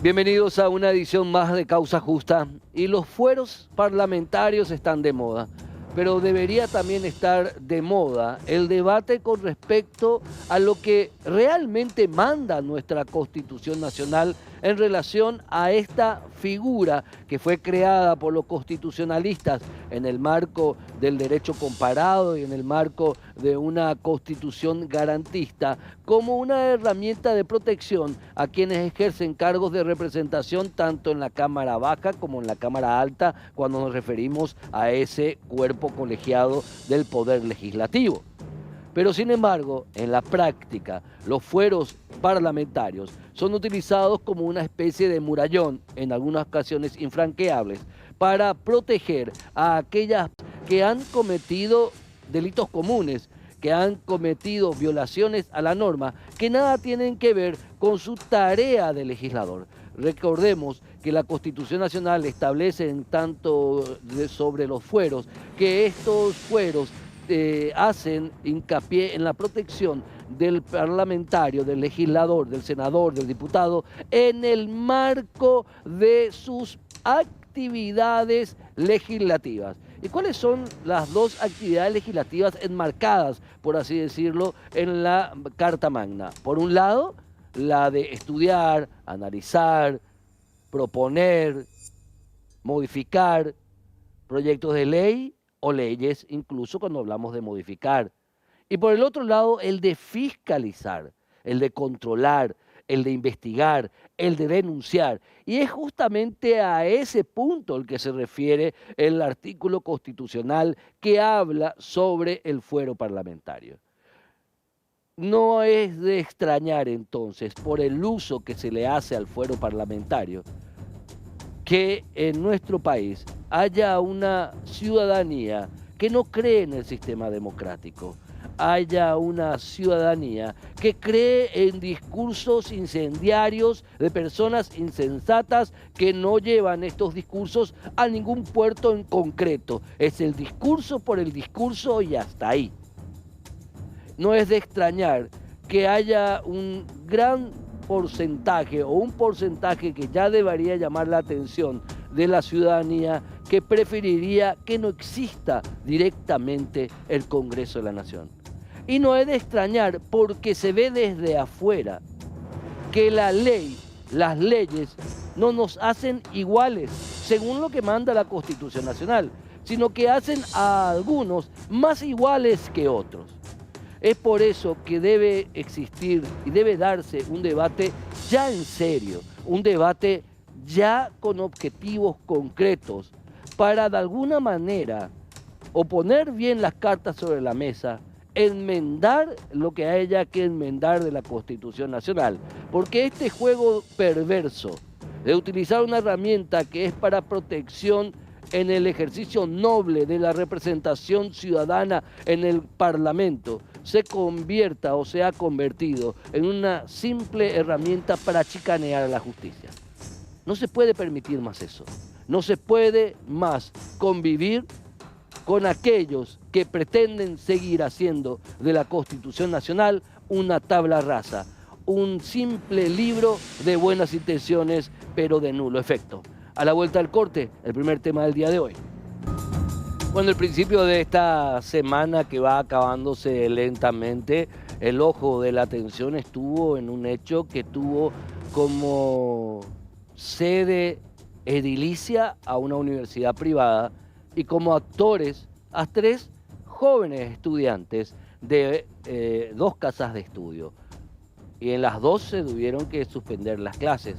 Bienvenidos a una edición más de Causa Justa. Y los fueros parlamentarios están de moda, pero debería también estar de moda el debate con respecto a lo que realmente manda nuestra Constitución Nacional en relación a esta figura que fue creada por los constitucionalistas en el marco del derecho comparado y en el marco de una constitución garantista como una herramienta de protección a quienes ejercen cargos de representación tanto en la Cámara Baja como en la Cámara Alta cuando nos referimos a ese cuerpo colegiado del Poder Legislativo. Pero sin embargo, en la práctica, los fueros parlamentarios son utilizados como una especie de murallón, en algunas ocasiones infranqueables, para proteger a aquellas que han cometido delitos comunes, que han cometido violaciones a la norma, que nada tienen que ver con su tarea de legislador. Recordemos que la Constitución Nacional establece en tanto sobre los fueros, que estos fueros hacen hincapié en la protección del parlamentario, del legislador, del senador, del diputado, en el marco de sus actividades legislativas. ¿Y cuáles son las dos actividades legislativas enmarcadas, por así decirlo, en la Carta Magna? Por un lado, la de estudiar, analizar, proponer, modificar proyectos de ley o leyes, incluso cuando hablamos de modificar. Y por el otro lado, el de fiscalizar, el de controlar, el de investigar, el de denunciar. Y es justamente a ese punto el que se refiere el artículo constitucional que habla sobre el fuero parlamentario. No es de extrañar entonces, por el uso que se le hace al fuero parlamentario, que en nuestro país haya una ciudadanía que no cree en el sistema democrático, haya una ciudadanía que cree en discursos incendiarios de personas insensatas que no llevan estos discursos a ningún puerto en concreto. Es el discurso por el discurso y hasta ahí. No es de extrañar que haya un gran porcentaje o un porcentaje que ya debería llamar la atención de la ciudadanía que preferiría que no exista directamente el Congreso de la Nación. Y no es de extrañar porque se ve desde afuera que la ley, las leyes no nos hacen iguales según lo que manda la Constitución Nacional, sino que hacen a algunos más iguales que otros. Es por eso que debe existir y debe darse un debate ya en serio, un debate ya con objetivos concretos para de alguna manera o poner bien las cartas sobre la mesa, enmendar lo que haya que enmendar de la Constitución Nacional. Porque este juego perverso de utilizar una herramienta que es para protección en el ejercicio noble de la representación ciudadana en el Parlamento, se convierta o se ha convertido en una simple herramienta para chicanear a la justicia. No se puede permitir más eso. No se puede más convivir con aquellos que pretenden seguir haciendo de la Constitución Nacional una tabla rasa, un simple libro de buenas intenciones, pero de nulo efecto. A la vuelta del corte, el primer tema del día de hoy. Bueno, el principio de esta semana que va acabándose lentamente, el ojo de la atención estuvo en un hecho que tuvo como sede edilicia a una universidad privada y como actores a 3 jóvenes estudiantes de 2 casas de estudio. Y en las 2 se tuvieron que suspender las clases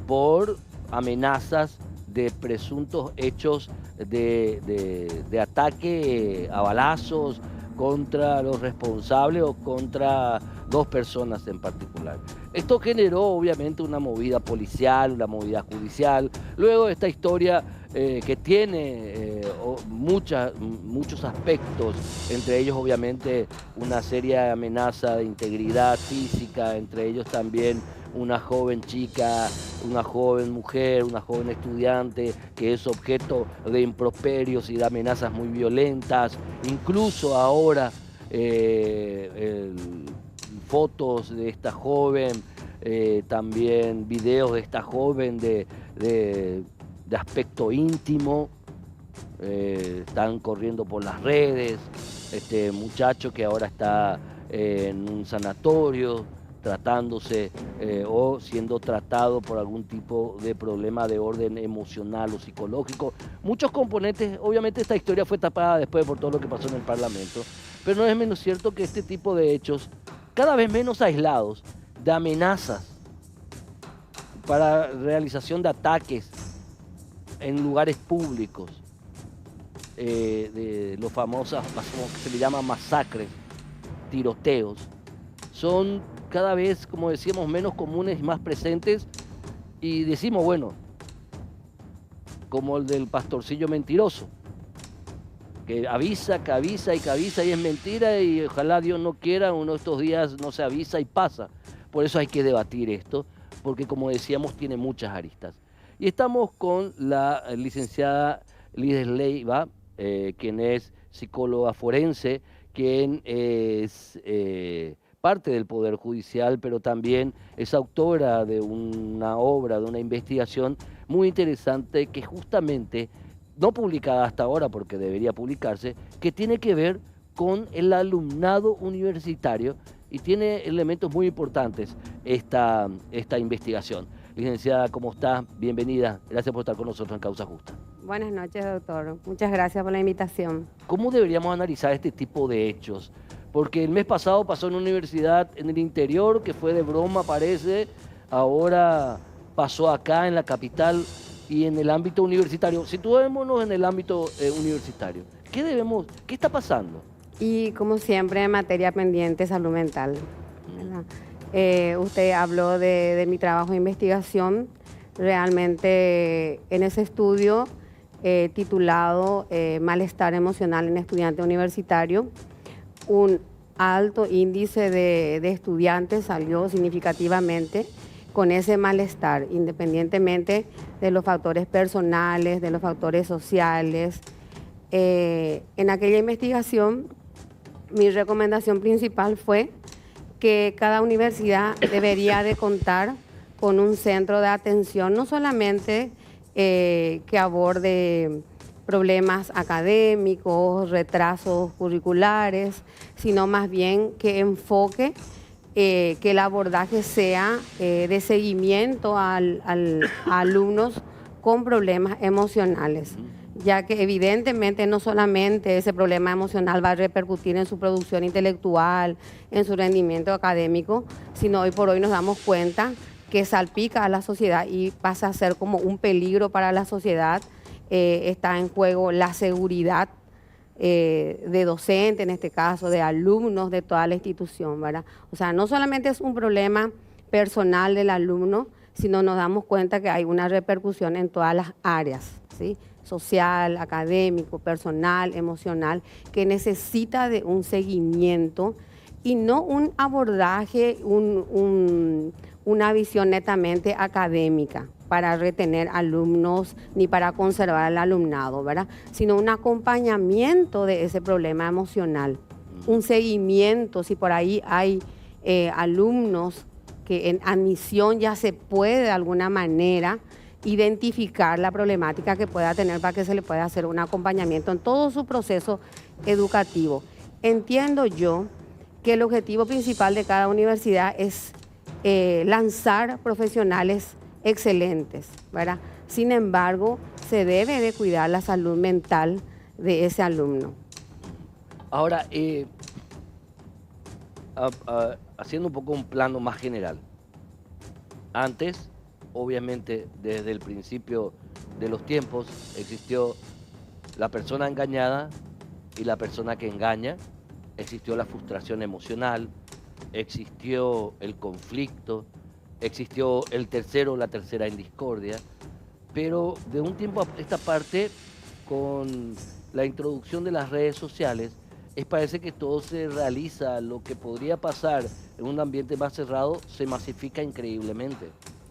por amenazas de presuntos hechos de ataque a balazos contra los responsables o contra 2 personas en particular. Esto generó obviamente una movida policial, una movida judicial. Luego esta historia que tiene muchos aspectos, entre ellos obviamente una seria amenaza de integridad física, entre ellos también una joven chica, una joven mujer, una joven estudiante que es objeto de improperios y de amenazas muy violentas. Incluso ahora fotos de esta joven, también videos de esta joven de aspecto íntimo, están corriendo por las redes, este muchacho que ahora está en un sanatorio tratándose o siendo tratado por algún tipo de problema de orden emocional o psicológico. Muchos componentes, obviamente esta historia fue tapada después por todo lo que pasó en el Parlamento, pero no es menos cierto que este tipo de hechos, cada vez menos aislados, de amenazas para realización de ataques en lugares públicos, de los famosos, como que se le llama masacres, tiroteos, son cada vez, como decíamos, menos comunes y más presentes, y decimos, bueno, como el del pastorcillo mentiroso, que avisa y es mentira, y ojalá Dios no quiera, uno de estos días no se avisa y pasa. Por eso hay que debatir esto, porque como decíamos, tiene muchas aristas. Y estamos con la licenciada Lides Leiva, quien es psicóloga forense, quien es parte del Poder Judicial, pero también es autora de una obra, de una investigación muy interesante que justamente, no publicada hasta ahora porque debería publicarse, que tiene que ver con el alumnado universitario y tiene elementos muy importantes esta investigación. Licenciada, ¿cómo está? Bienvenida. Gracias por estar con nosotros en Causa Justa. Buenas noches, doctor. Muchas gracias por la invitación. ¿Cómo deberíamos analizar este tipo de hechos? Porque el mes pasado pasó en una universidad en el interior, que fue de broma, parece, ahora pasó acá en la capital y en el ámbito universitario. Situémonos en el ámbito universitario. ¿Qué está pasando? Y como siempre, en materia pendiente, salud mental, ¿verdad? Usted habló de mi trabajo de investigación. Realmente en ese estudio titulado Malestar emocional en estudiante universitario, un alto índice de estudiantes salió significativamente con ese malestar, independientemente de los factores personales, de los factores sociales. En aquella investigación, mi recomendación principal fue que cada universidad debería de contar con un centro de atención, no solamente que aborde problemas académicos, retrasos curriculares, sino más bien que enfoque, que el abordaje sea de seguimiento a alumnos con problemas emocionales, ya que evidentemente no solamente ese problema emocional va a repercutir en su producción intelectual, en su rendimiento académico, sino hoy por hoy nos damos cuenta que salpica a la sociedad y pasa a ser como un peligro para la sociedad. Está en juego la seguridad de docentes, en este caso, de alumnos de toda la institución, ¿verdad? O sea, no solamente es un problema personal del alumno, sino nos damos cuenta que hay una repercusión en todas las áreas, ¿sí? Social, académico, personal, emocional, que necesita de un seguimiento y no un abordaje, una visión netamente académica para retener alumnos ni para conservar al alumnado, ¿verdad? Sino un acompañamiento de ese problema emocional, un seguimiento, si por ahí hay alumnos que en admisión ya se puede de alguna manera identificar la problemática que pueda tener para que se le pueda hacer un acompañamiento en todo su proceso educativo. Entiendo yo que el objetivo principal de cada universidad es lanzar profesionales excelentes, ¿verdad? Sin embargo, se debe de cuidar la salud mental de ese alumno. Ahora, haciendo un poco un plano más general. Antes, obviamente, desde el principio de los tiempos, existió la persona engañada y la persona que engaña, existió la frustración emocional, existió el conflicto, existió el tercero o la tercera en discordia, pero de un tiempo a esta parte, con la introducción de las redes sociales, parece que todo se realiza, lo que podría pasar en un ambiente más cerrado se masifica increíblemente.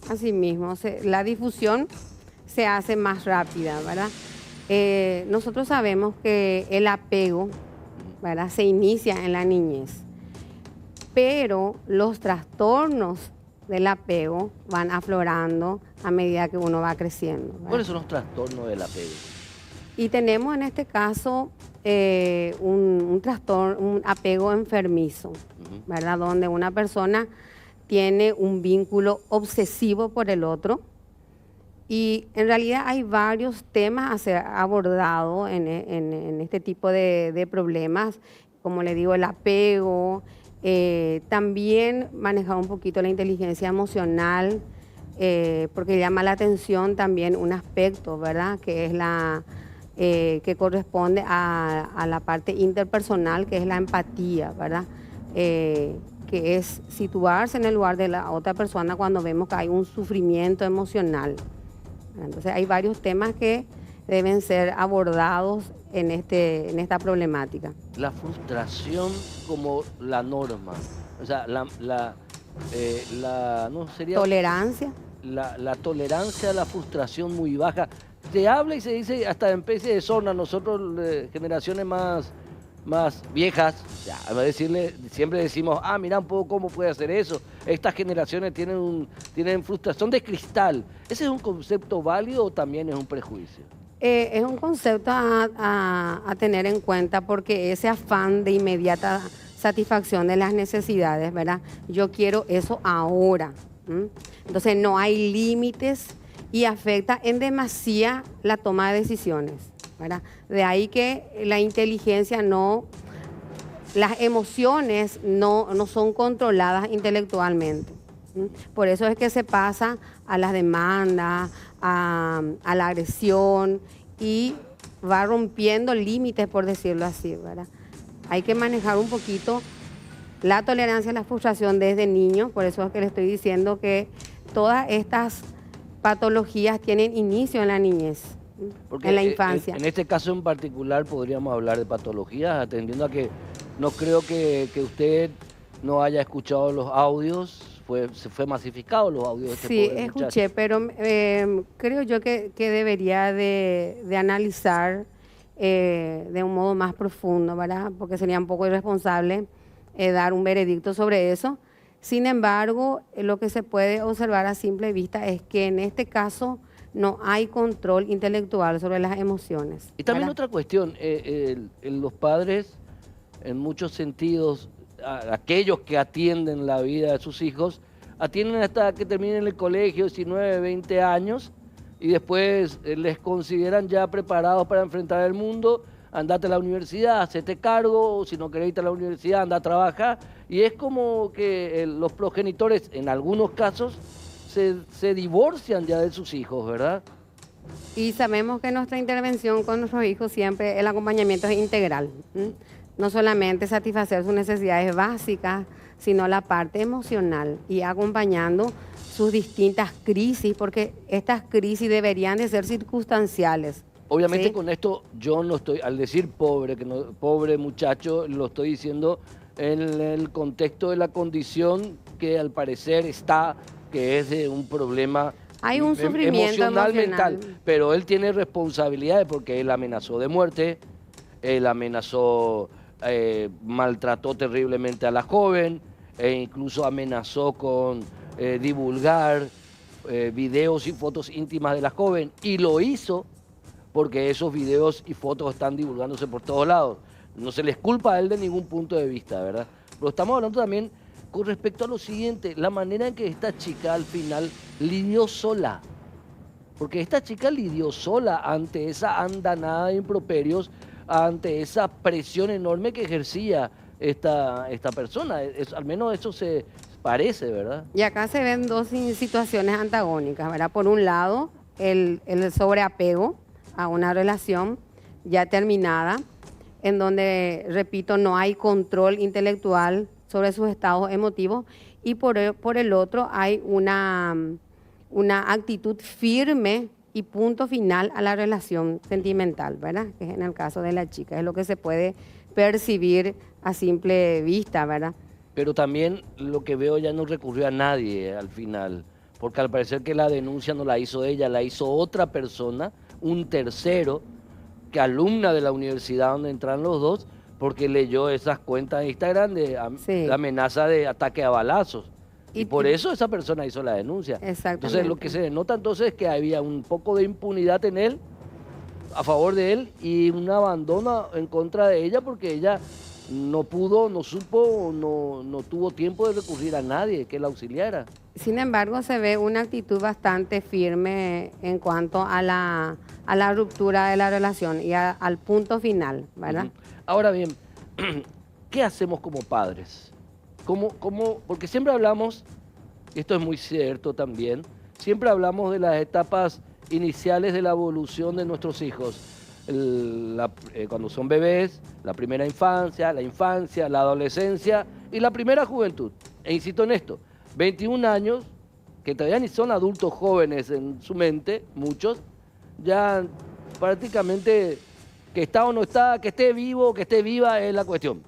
Así mismo, la difusión se hace más rápida, ¿verdad? Nosotros sabemos que el apego, ¿verdad?, se inicia en la niñez. pero los trastornos del apego van aflorando a medida que uno va creciendo, ¿verdad? ¿Cuáles son los trastornos del apego? Y tenemos en este caso un trastorno, un apego enfermizo, ¿verdad? Donde una persona tiene un vínculo obsesivo por el otro. Y en realidad hay varios temas a ser abordados en este tipo de problemas, como le digo, el apego, también manejar un poquito la inteligencia emocional, porque llama la atención también un aspecto, ¿verdad? Que es que corresponde a la parte interpersonal, que es la empatía, ¿verdad? Que es situarse en el lugar de la otra persona cuando vemos que hay un sufrimiento emocional. Entonces hay varios temas que deben ser abordados en esta problemática. La frustración como la norma, o sea, no sería Tolerancia. la tolerancia a la frustración muy baja. Se habla y se dice hasta en especie de zona, nosotros generaciones más viejas, ya, a decirle, siempre decimos, mira un poco cómo puede hacer eso. Estas generaciones tienen frustración de cristal. ¿Ese es un concepto válido o también es un prejuicio? Es un concepto a tener en cuenta porque ese afán de inmediata satisfacción de las necesidades, ¿verdad? Yo quiero eso ahora. Entonces no hay límites y afecta en demasía la toma de decisiones, ¿verdad? De ahí que la inteligencia las emociones no son controladas intelectualmente. Por eso es que se pasa a las demandas, a la agresión y va rompiendo límites, por decirlo así, ¿verdad? Hay que manejar un poquito la tolerancia a la frustración desde niños, por eso es que le estoy diciendo que todas estas patologías tienen inicio en la niñez, porque en la infancia. En este caso en particular podríamos hablar de patologías, atendiendo a que no creo que usted no haya escuchado los audios, se fue masificado los audios de este Sí, pobre muchacho. escuché, pero creo yo que debería de analizar de un modo más profundo, ¿verdad? Porque sería un poco irresponsable dar un veredicto sobre eso. Sin embargo, lo que se puede observar a simple vista es que en este caso no hay control intelectual sobre las emociones. Y también ¿verdad? otra cuestión, los padres, en muchos sentidos, aquellos que atienden la vida de sus hijos, atienden hasta que terminen el colegio, 19, 20 años, y después les consideran ya preparados para enfrentar el mundo. Andate a la universidad, hacete cargo, si no querés irte a la universidad, anda a trabajar. Y es como que los progenitores, en algunos casos, se divorcian ya de sus hijos, ¿verdad? Y sabemos que nuestra intervención con nuestros hijos siempre, el acompañamiento es integral. No solamente satisfacer sus necesidades básicas, sino la parte emocional y acompañando sus distintas crisis, porque estas crisis deberían de ser circunstanciales. Obviamente ¿sí? Con esto yo no estoy, al decir pobre, pobre muchacho, lo estoy diciendo en el contexto de la condición que al parecer que es de un problema hay un sufrimiento emocional, mental, pero él tiene responsabilidades porque él amenazó de muerte, él amenazó, maltrató terriblemente a la joven, e incluso amenazó con divulgar videos y fotos íntimas de la joven, y lo hizo porque esos videos y fotos están divulgándose por todos lados. No se les culpa a él de ningún punto de vista, ¿verdad? Pero estamos hablando también con respecto a lo siguiente, la manera en que esta chica al final lidió sola. Porque esta chica lidió sola ante esa andanada de improperios, ante esa presión enorme que ejercía esta persona. Al menos eso se parece, ¿verdad? Y acá se ven dos situaciones antagónicas, ¿verdad? Por un lado, el sobreapego a una relación ya terminada, en donde, repito, no hay control intelectual sobre sus estados emotivos, y por el otro hay una actitud firme y punto final a la relación sentimental, ¿verdad? Que es en el caso de la chica, es lo que se puede percibir a simple vista, ¿verdad? Pero también lo que veo, ya no recurrió a nadie al final, porque al parecer que la denuncia no la hizo ella, la hizo otra persona, un tercero, que alumna de la universidad donde entran los dos, porque leyó esas cuentas de Instagram de amenaza de ataque a balazos. Y por eso esa persona hizo la denuncia. Exactamente. Entonces lo que se denota entonces es que había un poco de impunidad en él, a favor de él, y un abandono en contra de ella porque ella no pudo, no supo, no tuvo tiempo de recurrir a nadie que la auxiliara. Sin embargo, se ve una actitud bastante firme en cuanto a la ruptura de la relación y al punto final, ¿verdad? Ahora bien, ¿qué hacemos como padres? Porque siempre hablamos, y esto es muy cierto también, siempre hablamos de las etapas iniciales de la evolución de nuestros hijos. Cuando son bebés, la primera infancia, la adolescencia y la primera juventud. E insisto en esto, 21 años, que todavía ni son adultos jóvenes en su mente, muchos, ya prácticamente que está o no está, que esté vivo o que esté viva es la cuestión.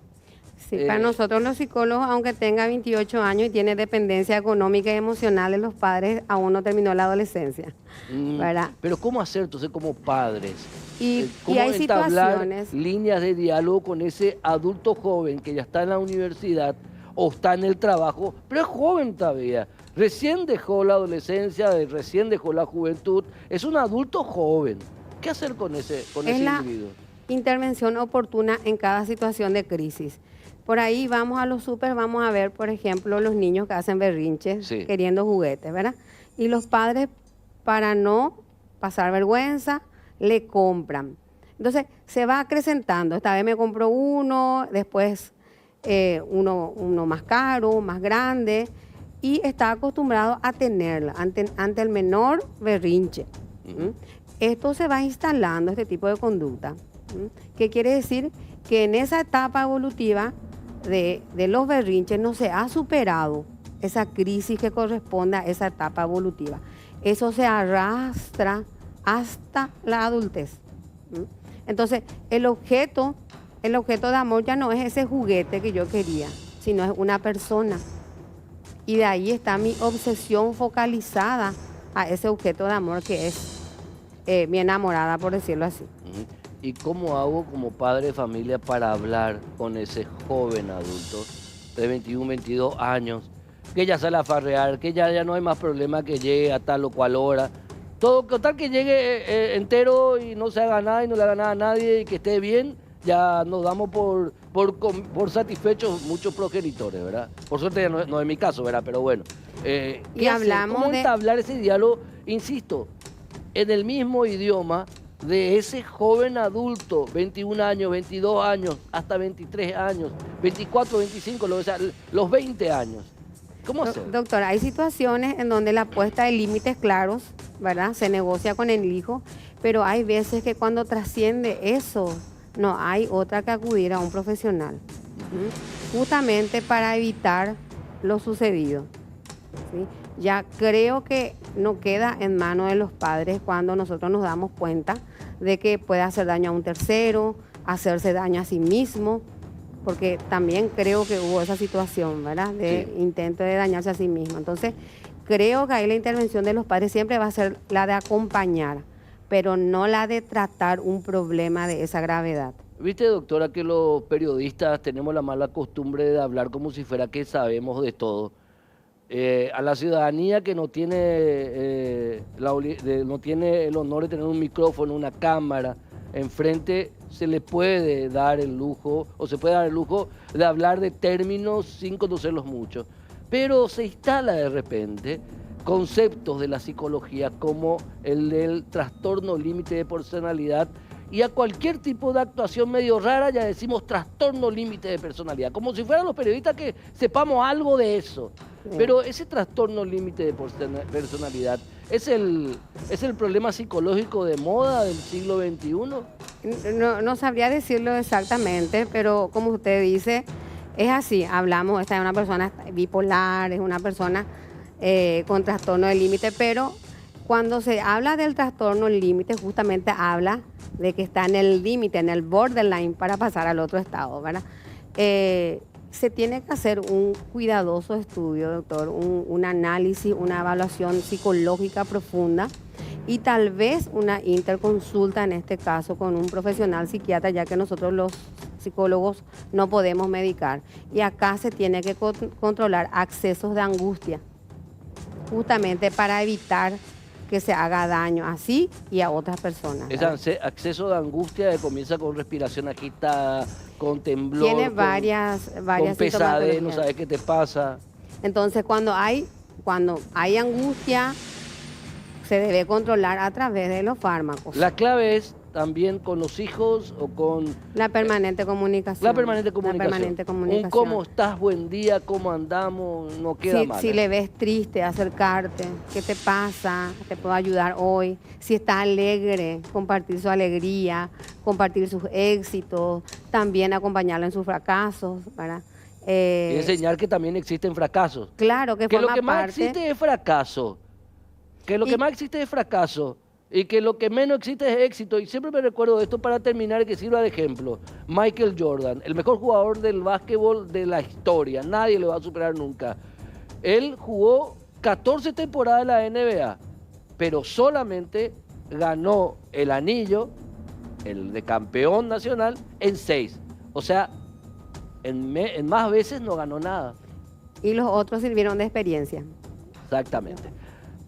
Sí, para nosotros los psicólogos, aunque tenga 28 años y tiene dependencia económica y emocional de los padres, aún no terminó la adolescencia, ¿verdad? Pero ¿cómo hacer entonces como padres? Y hay situaciones... líneas de diálogo con ese adulto joven que ya está en la universidad o está en el trabajo, pero es joven todavía, recién dejó la adolescencia, recién dejó la juventud, es un adulto joven. ¿Qué hacer con ese individuo? Intervención oportuna en cada situación de crisis. Por ahí vamos a los súper, vamos a ver, por ejemplo, los niños que hacen berrinches queriendo juguetes, ¿verdad? Y los padres, para no pasar vergüenza, le compran. Entonces, se va acrecentando. Esta vez me compró uno, después uno más caro, más grande, y está acostumbrado a tenerla ante el menor berrinche. Esto se va instalando, este tipo de conducta. ¿Qué quiere decir? Que en esa etapa evolutiva de los berrinches no se ha superado esa crisis que corresponde a esa etapa evolutiva. Eso se arrastra hasta la adultez. Entonces, el objeto de amor ya no es ese juguete que yo quería, sino es una persona. Y de ahí está mi obsesión focalizada a ese objeto de amor que es mi enamorada, por decirlo así. ¿Y cómo hago como padre de familia para hablar con ese joven adulto de 21, 22 años, que ya sale a farrear, que ya no hay más problema que llegue a tal o cual hora? Todo, tal que llegue entero y no se haga nada y no le haga nada a nadie y que esté bien, ya nos damos por satisfechos muchos progenitores, ¿verdad? Por suerte ya no es mi caso, ¿verdad? Pero bueno. Y hablamos ¿Cómo entablar ese diálogo, insisto, en el mismo idioma de ese joven adulto, 21 años, 22 años, hasta 23 años, 24, 25, los 20 años? ¿Cómo hacer? Doctora, hay situaciones en donde la puesta de límites claros, ¿verdad? Se negocia con el hijo, pero hay veces que cuando trasciende eso, no hay otra que acudir a un profesional, justamente para evitar lo sucedido, ¿sí? Ya creo que no queda en manos de los padres cuando nosotros nos damos cuenta de que puede hacer daño a un tercero, hacerse daño a sí mismo, porque también creo que hubo esa situación, ¿verdad? De intento de dañarse a sí mismo. Entonces, creo que ahí la intervención de los padres siempre va a ser la de acompañar, pero no la de tratar un problema de esa gravedad. Viste, doctora, que los periodistas tenemos la mala costumbre de hablar como si fuera que sabemos de todo. A la ciudadanía que no tiene, no tiene el honor de tener un micrófono, una cámara enfrente, se le puede dar el lujo, o se puede dar el lujo de hablar de términos sin conocerlos mucho. Pero se instala de repente conceptos de la psicología como el del trastorno límite de personalidad, y a cualquier tipo de actuación medio rara ya decimos trastorno límite de personalidad, como si fueran los periodistas que sepamos algo de eso. Pero ese trastorno límite de personalidad es el problema psicológico de moda del siglo XXI. No sabría decirlo exactamente, pero como usted dice, es así. Hablamos, esta es una persona bipolar, es una persona con trastorno de límite, pero cuando se habla del trastorno límite, justamente habla de que está en el límite, en el borderline para pasar al otro estado, ¿verdad? Se tiene que hacer un cuidadoso estudio, doctor, un análisis, una evaluación psicológica profunda y tal vez una interconsulta, en este caso, con un profesional psiquiatra, ya que nosotros los psicólogos no podemos medicar. Y acá se tiene que controlar accesos de angustia, justamente para evitar que se haga daño a sí y a otras personas. Ese acceso de angustia que comienza con respiración agitada, con temblor, Tiene varias con pesadez, no sintomatologías. sabes qué te pasa. Entonces, cuando hay angustia, se debe controlar a través de los fármacos. La clave es también con los hijos o con La permanente comunicación. la permanente comunicación. La permanente Un comunicación. cómo estás, buen día, cómo andamos, no queda mal. Si le ves triste, acercarte, ¿qué te pasa? ¿Te puedo ayudar hoy? Si está alegre, compartir su alegría, compartir sus éxitos, también acompañarlo en sus fracasos, ¿verdad? Y enseñar que también existen fracasos. Claro, que Que lo forma que más parte. existe es fracaso. Que lo que más existe es fracaso. Y que lo que menos existe es éxito. Y siempre me recuerdo de esto para terminar, que sirva de ejemplo. Michael Jordan, el mejor jugador del básquetbol de la historia. Nadie lo va a superar nunca. Él jugó 14 temporadas en la NBA, pero solamente ganó el anillo, el de campeón nacional, en 6. O sea, en más veces no ganó nada. Y los otros sirvieron de experiencia. Exactamente.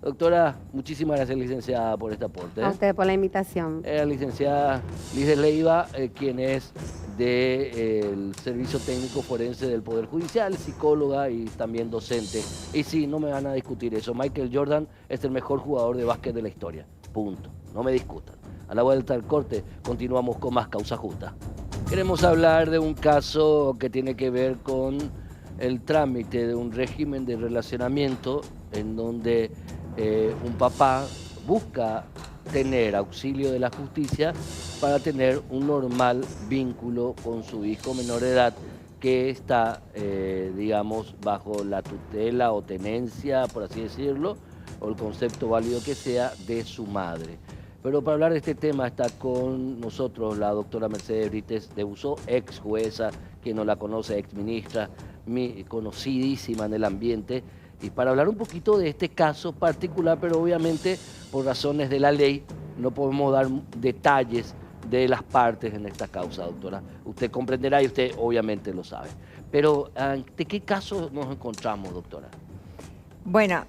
Doctora, muchísimas gracias, licenciada, por este aporte. A usted por la invitación. La licenciada Liz Leiva, quien es del Servicio Técnico Forense del Poder Judicial, psicóloga y también docente. Y sí, no me van a discutir eso. Michael Jordan es el mejor jugador de básquet de la historia. Punto. No me discutan. A la vuelta del corte continuamos con más Causa Justa. Queremos hablar de un caso que tiene que ver con el trámite de un régimen de relacionamiento en donde un papá busca tener auxilio de la justicia para tener un normal vínculo con su hijo menor de edad que está, digamos, bajo la tutela o tenencia, por así decirlo, o el concepto válido que sea, de su madre. Pero para hablar de este tema está con nosotros la doctora Mercedes Brites de Uso, ex jueza, quien no la conoce, ex ministra, conocidísima en el ambiente, y para hablar un poquito de este caso particular, pero obviamente por razones de la ley no podemos dar detalles de las partes en esta causa, doctora. Usted comprenderá y usted obviamente lo sabe. Pero, ¿de qué caso nos encontramos, doctora? Bueno,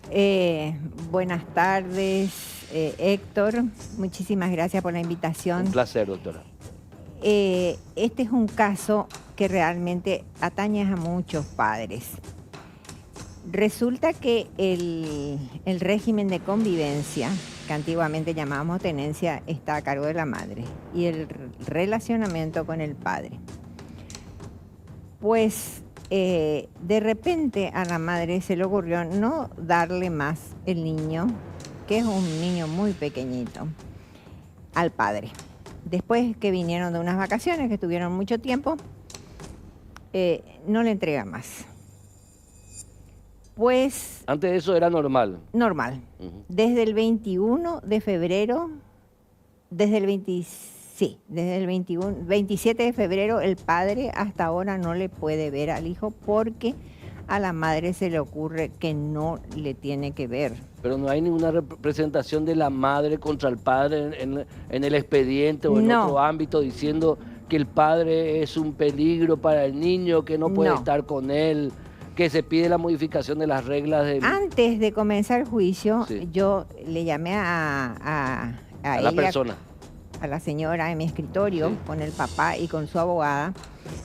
buenas tardes, Héctor. Muchísimas gracias por la invitación. Un placer, doctora. Este es un caso que realmente atañe a muchos padres. Resulta que el régimen de convivencia, que antiguamente llamábamos tenencia, está a cargo de la madre, y el relacionamiento con el padre. Pues de repente a la madre se le ocurrió no darle más el niño, que es un niño muy pequeñito, al padre. Después que vinieron de unas vacaciones, que estuvieron mucho tiempo, no le entrega más. Pues... Antes de eso era normal. Normal. Desde el 21 de febrero, desde el 27 de febrero, el padre hasta ahora no le puede ver al hijo porque a la madre se le ocurre que no le tiene que ver. Pero no hay ninguna representación de la madre contra el padre en el expediente o en otro ámbito diciendo que el padre es un peligro para el niño, que no puede estar con él, que se pide la modificación de las reglas de... Antes de comenzar el juicio, yo le llamé a la persona, a la señora en mi escritorio, con el papá y con su abogada,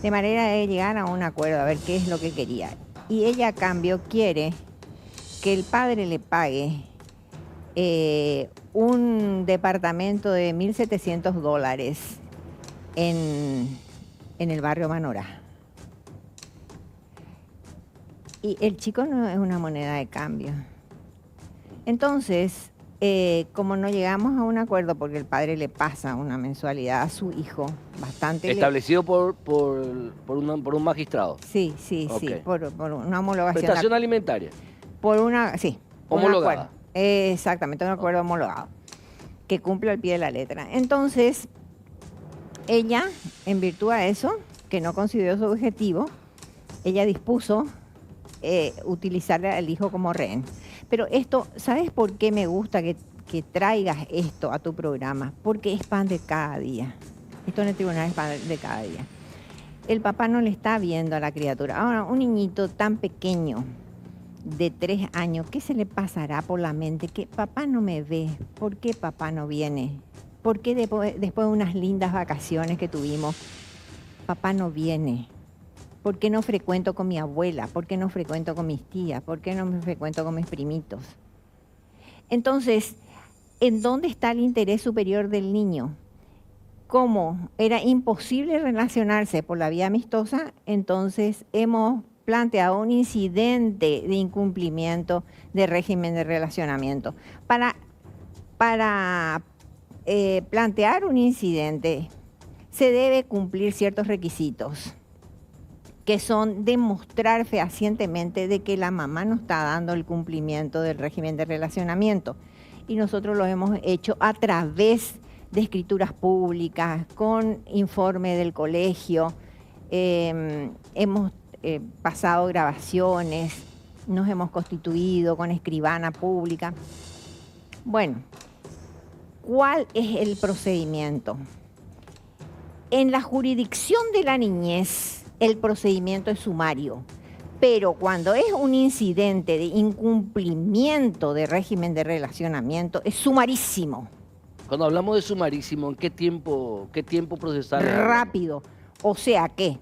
de manera de llegar a un acuerdo, a ver qué es lo que quería. Y ella a cambio quiere que el padre le pague un departamento de $1.700 en el barrio Manorá. Y el chico no es una moneda de cambio. Entonces, como no llegamos a un acuerdo porque el padre le pasa una mensualidad a su hijo bastante... Establecido por un magistrado. Sí, por una homologación. Prestación alimentaria. Por una, sí. Homologada. Exactamente, un acuerdo homologado, que cumple al pie de la letra. Entonces, ella, en virtud a eso, que no consiguió su objetivo, ella dispuso utilizar al hijo como rehén. Pero esto, ¿sabes por qué me gusta que traigas esto a tu programa? Porque es pan de cada día. Esto en el tribunal es pan de cada día. el papá no le está viendo a la criatura. Ahora, un niñito tan pequeño, de 3 años, ¿qué se le pasará por la mente? Que papá no me ve, ¿por qué papá no viene? ¿Por qué después de unas lindas vacaciones que tuvimos, papá no viene? ¿Por qué no frecuento con mi abuela? ¿Por qué no frecuento con mis tías? ¿Por qué no me frecuento con mis primitos? Entonces, ¿en dónde está el interés superior del niño? Como era imposible relacionarse por la vía amistosa, entonces hemos planteado un incidente de incumplimiento de régimen de relacionamiento. Para plantear un incidente se debe cumplir ciertos requisitos, que son demostrar fehacientemente de que la mamá no está dando el cumplimiento del régimen de relacionamiento. Y nosotros lo hemos hecho a través de escrituras públicas, con informe del colegio, hemos pasado grabaciones, nos hemos constituido con escribana pública. Bueno, ¿cuál es el procedimiento? En la jurisdicción de la niñez, el procedimiento es sumario, pero cuando es un incidente de incumplimiento de régimen de relacionamiento, es sumarísimo. Cuando hablamos de sumarísimo, ¿en qué tiempo procesal? Rápido. O sea que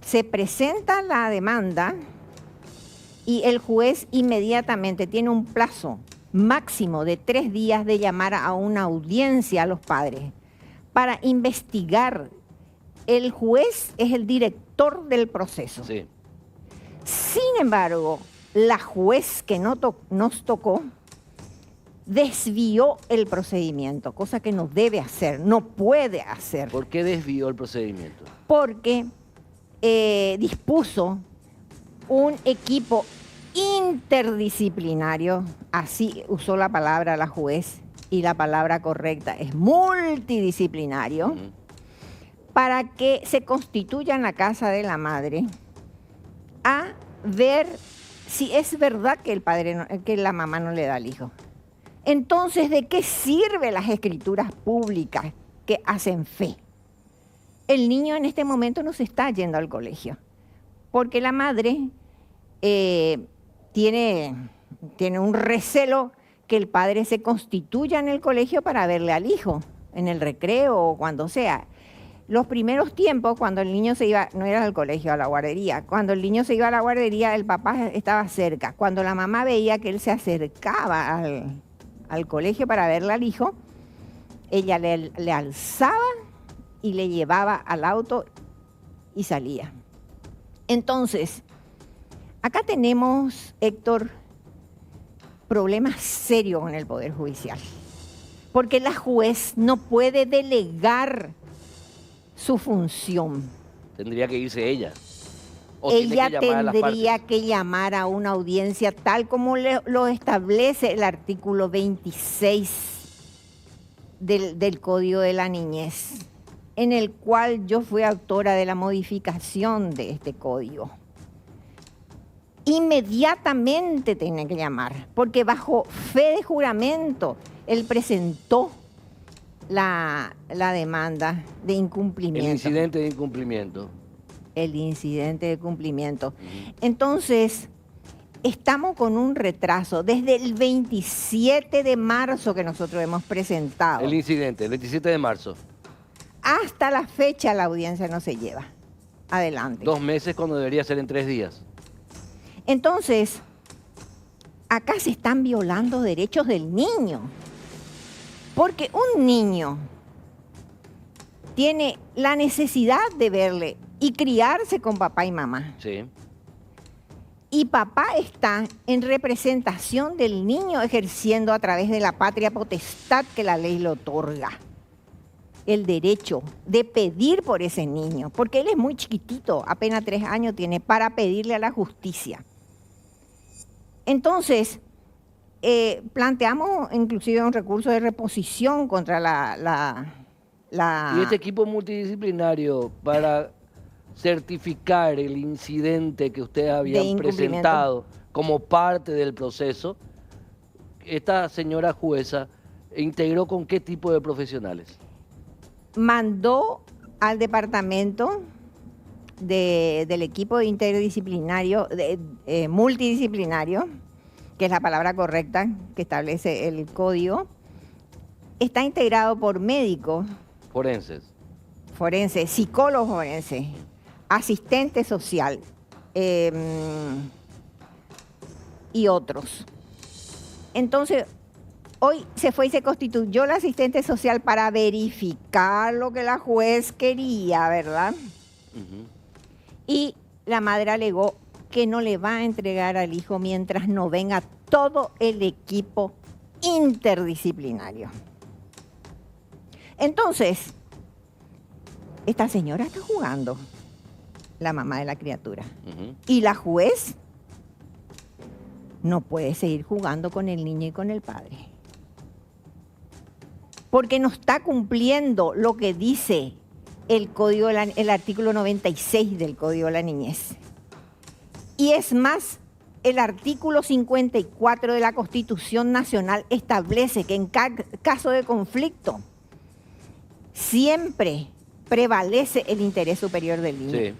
se presenta la demanda y el juez inmediatamente tiene un plazo máximo de 3 días de llamar a una audiencia a los padres para investigar. El juez es el director del proceso. Sí. Sin embargo, la juez que nos tocó desvió el procedimiento, cosa que no debe hacer, no puede hacer. ¿Por qué desvió el procedimiento? Porque dispuso un equipo interdisciplinario, así usó la palabra la juez, y la palabra correcta es multidisciplinario, para que se constituya en la casa de la madre a ver si es verdad que el padre que la mamá no le da al hijo. Entonces, ¿de qué sirven las escrituras públicas que hacen fe? El niño en este momento no se está yendo al colegio, porque la madre tiene un recelo que el padre se constituya en el colegio para verle al hijo, en el recreo o cuando sea. Los primeros tiempos, cuando el niño se iba, no era al colegio, a la guardería, cuando el niño se iba a la guardería, el papá estaba cerca. Cuando la mamá veía que él se acercaba al colegio para verle al hijo, ella le alzaba y le llevaba al auto y salía. Entonces, acá tenemos, Héctor, problemas serios con el Poder Judicial, porque la juez no puede delegar su función. Tendría que irse ella. O Ella tiene que llamar a las tendría partes. que llamar a una audiencia tal como lo establece el artículo 26 del Código de la Niñez, en el cual yo fui autora de la modificación de este código. Inmediatamente tiene que llamar, porque bajo fe de juramento él presentó la demanda de incumplimiento. El incidente de incumplimiento. El incidente de cumplimiento. Entonces, estamos con un retraso desde el 27 de marzo que nosotros hemos presentado. El incidente, el 27 de marzo. Hasta la fecha la audiencia no se lleva adelante. 2 meses cuando debería ser en 3 días. Entonces, acá se están violando derechos del niño. Porque un niño tiene la necesidad de verle y criarse con papá y mamá. Sí. Y papá está en representación del niño ejerciendo a través de la patria potestad que la ley le otorga. El derecho de pedir por ese niño, porque él es muy chiquitito, apenas 3 años tiene, para pedirle a la justicia. Entonces, planteamos inclusive un recurso de reposición contra Y este equipo multidisciplinario para certificar el incidente que ustedes habían presentado como parte del proceso, esta señora jueza integró con qué tipo de profesionales. Mandó al departamento del equipo interdisciplinario, multidisciplinario, que es la palabra correcta que establece el código, está integrado por médicos forenses, psicólogos forenses, asistente social y otros. Entonces, hoy se fue y se constituyó la asistente social para verificar lo que la juez quería, ¿verdad? Ujú. Y la madre alegó que no le va a entregar al hijo mientras no venga todo el equipo interdisciplinario. Entonces, esta señora está jugando, la mamá de la criatura. Ujú. Y la juez no puede seguir jugando con el niño y con el padre. Porque no está cumpliendo lo que dice el artículo 96 del Código de la Niñez. Y es más, el artículo 54 de la Constitución Nacional establece que en caso de conflicto siempre prevalece el interés superior del niño. Sí.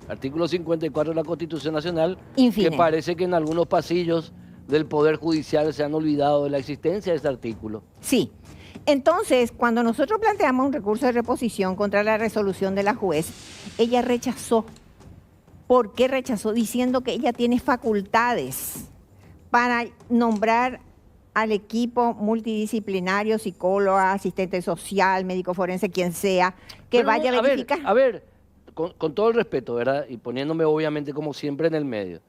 Artículo 54 de la Constitución Nacional, Infine. que parece que en algunos pasillos del Poder Judicial se han olvidado de la existencia de ese artículo. Sí. Entonces, cuando nosotros planteamos un recurso de reposición contra la resolución de la juez, ella rechazó. ¿Por qué rechazó? Diciendo que ella tiene facultades para nombrar al equipo multidisciplinario, psicóloga, asistente social, médico forense, quien sea, que Pero, vaya a verificar. A ver, con todo el respeto, ¿verdad? Y poniéndome obviamente como siempre en el medio.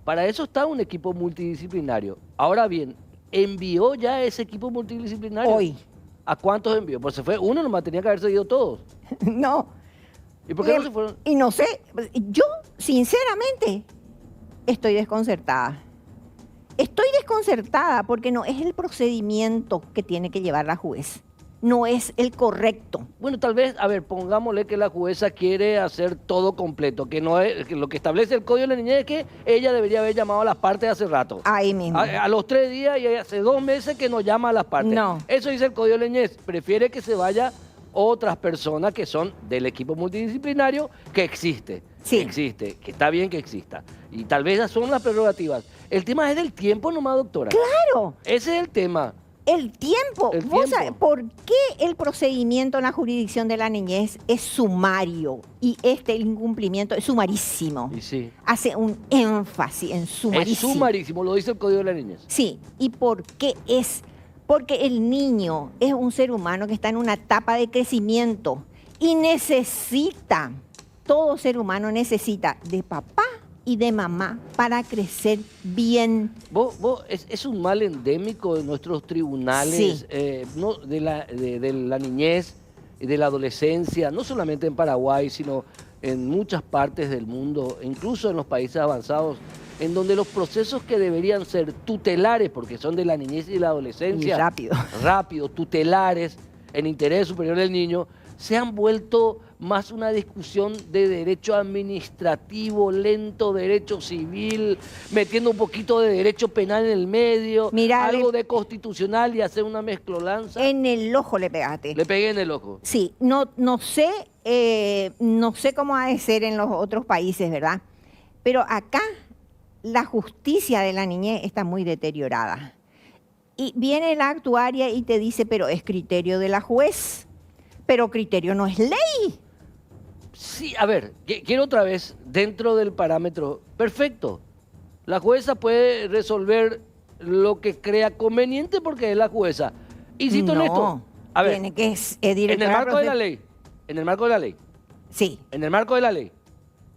Para eso está un equipo multidisciplinario. Ahora bien, ¿envió ya ese equipo multidisciplinario? Hoy. ¿A cuántos envió? Pues se fue uno, nomás tenía que haber seguido todos. No. ¿Y por qué no se fueron? Y no sé, yo sinceramente estoy desconcertada. Estoy desconcertada porque no es el procedimiento que tiene que llevar la juez. No es el correcto. Bueno, tal vez, a ver, pongámosle que la jueza quiere hacer todo completo, que no es, que lo que establece el Código de la Niñez es que ella debería haber llamado a las partes hace rato. Ahí mismo. A los 3 días y hace 2 meses que no llama a las partes. No. Eso dice el Código de la Niñez. Prefiere que se vaya otras personas que son del equipo multidisciplinario que existe. Sí. Que existe, que está bien que exista. Y tal vez esas son las prerrogativas. El tema es del tiempo nomás, doctora. Claro. Ese es el tema. El tiempo. El ¿Vos tiempo. sabés por qué el procedimiento en la jurisdicción de la niñez es sumario y el incumplimiento es sumarísimo? Y sí. Hace un énfasis en sumarísimo. Es sumarísimo, lo dice el Código de la Niñez. Sí. ¿Y por qué es? Porque el niño es un ser humano que está en una etapa de crecimiento y necesita, todo ser humano necesita de papá y de mamá para crecer bien. Es un mal endémico de nuestros tribunales, Sí. No, de la niñez y de la adolescencia, no solamente en Paraguay, sino en muchas partes del mundo, incluso en los países avanzados, en donde los procesos que deberían ser tutelares, porque son de la niñez y la adolescencia, Y rápido. tutelares, en interés superior del niño, se han vuelto más una discusión de derecho administrativo, lento derecho civil, metiendo un poquito de derecho penal en el medio, Mirá, algo de constitucional y hacer una mezclolanza. En el ojo le pegaste. Le pegué en el ojo. Sí, no sé cómo ha de ser en los otros países, ¿verdad? Pero acá la justicia de la niñez está muy deteriorada. Y viene la actuaria y te dice, pero es criterio de la juez, pero criterio no es ley. Sí, a ver, quiero otra vez, dentro del parámetro, perfecto. La jueza puede resolver lo que crea conveniente porque es la jueza. Insisto en esto. A ver, tiene que en el marco de la ley, en el marco de la ley, Sí, en el marco de la ley,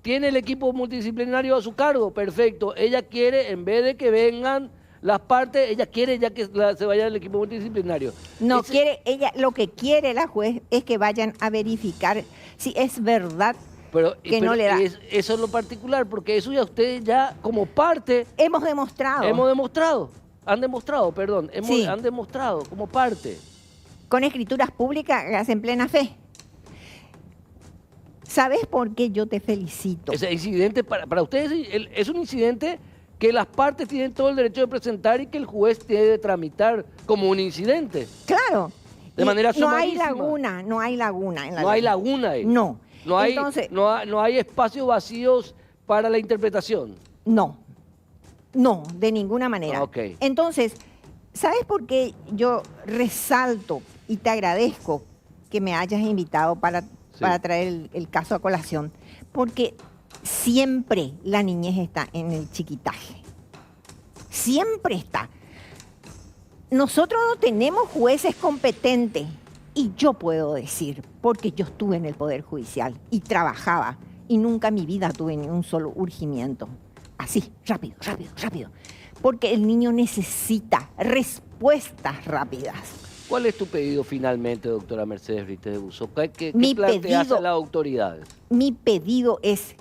tiene el equipo multidisciplinario a su cargo, perfecto. Ella quiere, en vez de que vengan las partes, ella quiere ya que se vaya el equipo multidisciplinario. no Ese- quiere, lo que quiere la juez es que vayan a verificar si es verdad que no le da. Eso es lo particular, porque eso ya ustedes ya como parte Hemos demostrado han demostrado Sí. como parte. con escrituras públicas que hacen plena fe. ¿Sabes por qué yo te felicito? Ese incidente para ustedes es un incidente que las partes tienen todo el derecho de presentar y que el juez tiene de tramitar como un incidente. Claro. De Y manera no hay sumarísima. laguna en la No hay ley. laguna ahí. No. No hay, Entonces, no hay espacios vacíos para la interpretación. no, no, de ninguna manera. Ok. Entonces, ¿sabes por qué yo resalto y te agradezco que me hayas invitado para traer el caso a colación? Porque siempre la niñez está en el chiquitaje. Siempre está. Nosotros no tenemos jueces competentes. Y yo puedo decir, porque yo estuve en el Poder Judicial y trabajaba, y nunca en mi vida tuve ni un solo urgimiento. Así, rápido, rápido, rápido. Porque el niño necesita respuestas rápidas. ¿Cuál es tu pedido finalmente, doctora Mercedes Brites de Busso? ¿Qué Mi planteas pedido- a las autoridades? Mi pedido es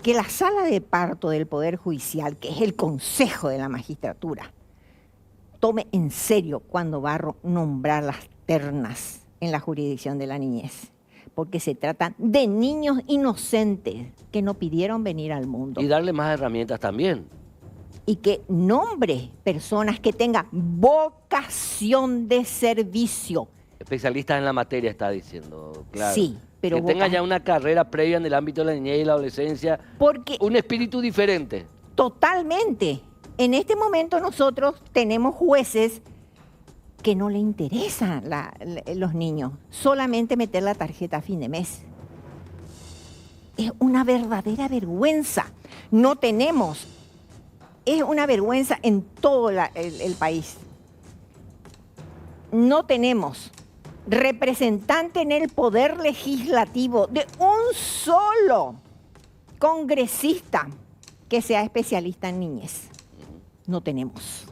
que la sala de parto del Poder Judicial, que es el Consejo de la Magistratura, tome en serio cuando va a nombrar las ternas en la jurisdicción de la niñez, porque se trata de niños inocentes que no pidieron venir al mundo. Y darle más herramientas también. Y que nombre personas que tengan vocación de servicio. Especialistas en la materia, está diciendo, claro. Sí, pero que tengan ya una carrera previa en el ámbito de la niñez y la adolescencia, porque un espíritu diferente. totalmente, en este momento nosotros tenemos jueces que no le interesan los niños, solamente meter la tarjeta a fin de mes. Es una verdadera vergüenza. No tenemos, es una vergüenza en todo el país. No tenemos representante en el poder legislativo de un solo congresista que sea especialista en niñez. No tenemos.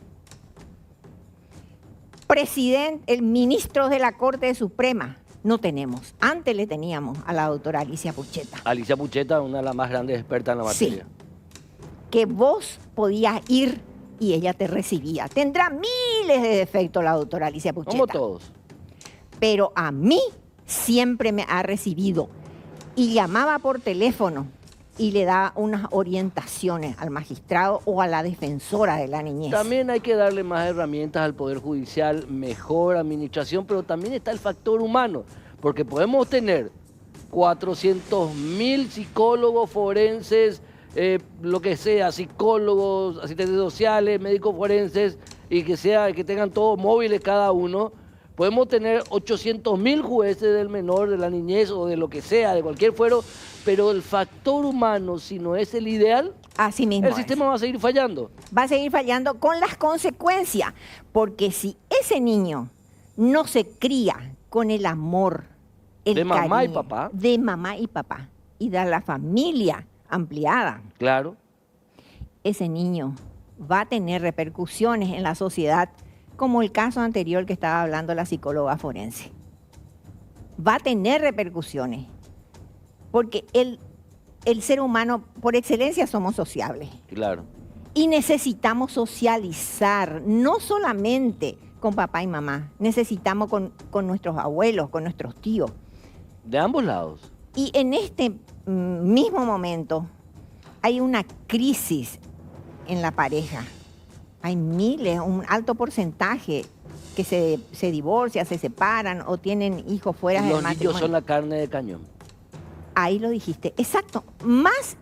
Presidente, el ministro de la Corte Suprema, no tenemos. Antes le teníamos a la doctora Alicia Pucheta. Alicia Pucheta, una de las más grandes expertas en la Sí. materia. Que vos podías ir y ella te recibía. Tendrá miles de defectos la doctora Alicia Pucheta. Como todos. Pero a mí siempre me ha recibido y llamaba por teléfono y le daba unas orientaciones al magistrado o a la defensora de la niñez. También hay que darle más herramientas al Poder Judicial, mejor administración, pero también está el factor humano, porque podemos tener 400.000 psicólogos forenses, lo que sea, psicólogos, asistentes sociales, médicos forenses, y que tengan todos móviles cada uno. Podemos tener 800.000 jueces del menor, de la niñez o de lo que sea, de cualquier fuero, pero el factor humano, si no es el ideal, Así mismo el es. sistema va a seguir fallando. Va a seguir fallando con las consecuencias, porque si ese niño no se cría con el amor, el De mamá y cariño papá. de mamá y papá, y de la familia ampliada, Claro. ese niño va a tener repercusiones en la sociedad, como el caso anterior que estaba hablando la psicóloga forense. Va a tener repercusiones, porque el ser humano, por excelencia, somos sociables. Claro. Y necesitamos socializar, no solamente con papá y mamá, necesitamos con nuestros abuelos, con nuestros tíos. De ambos lados. Y en este mismo momento hay una crisis en la pareja. Hay miles, un alto porcentaje que se divorcian, se separan o tienen hijos fuera Y del los niños matrimonio. son la carne de cañón. Ahí lo dijiste, exacto, más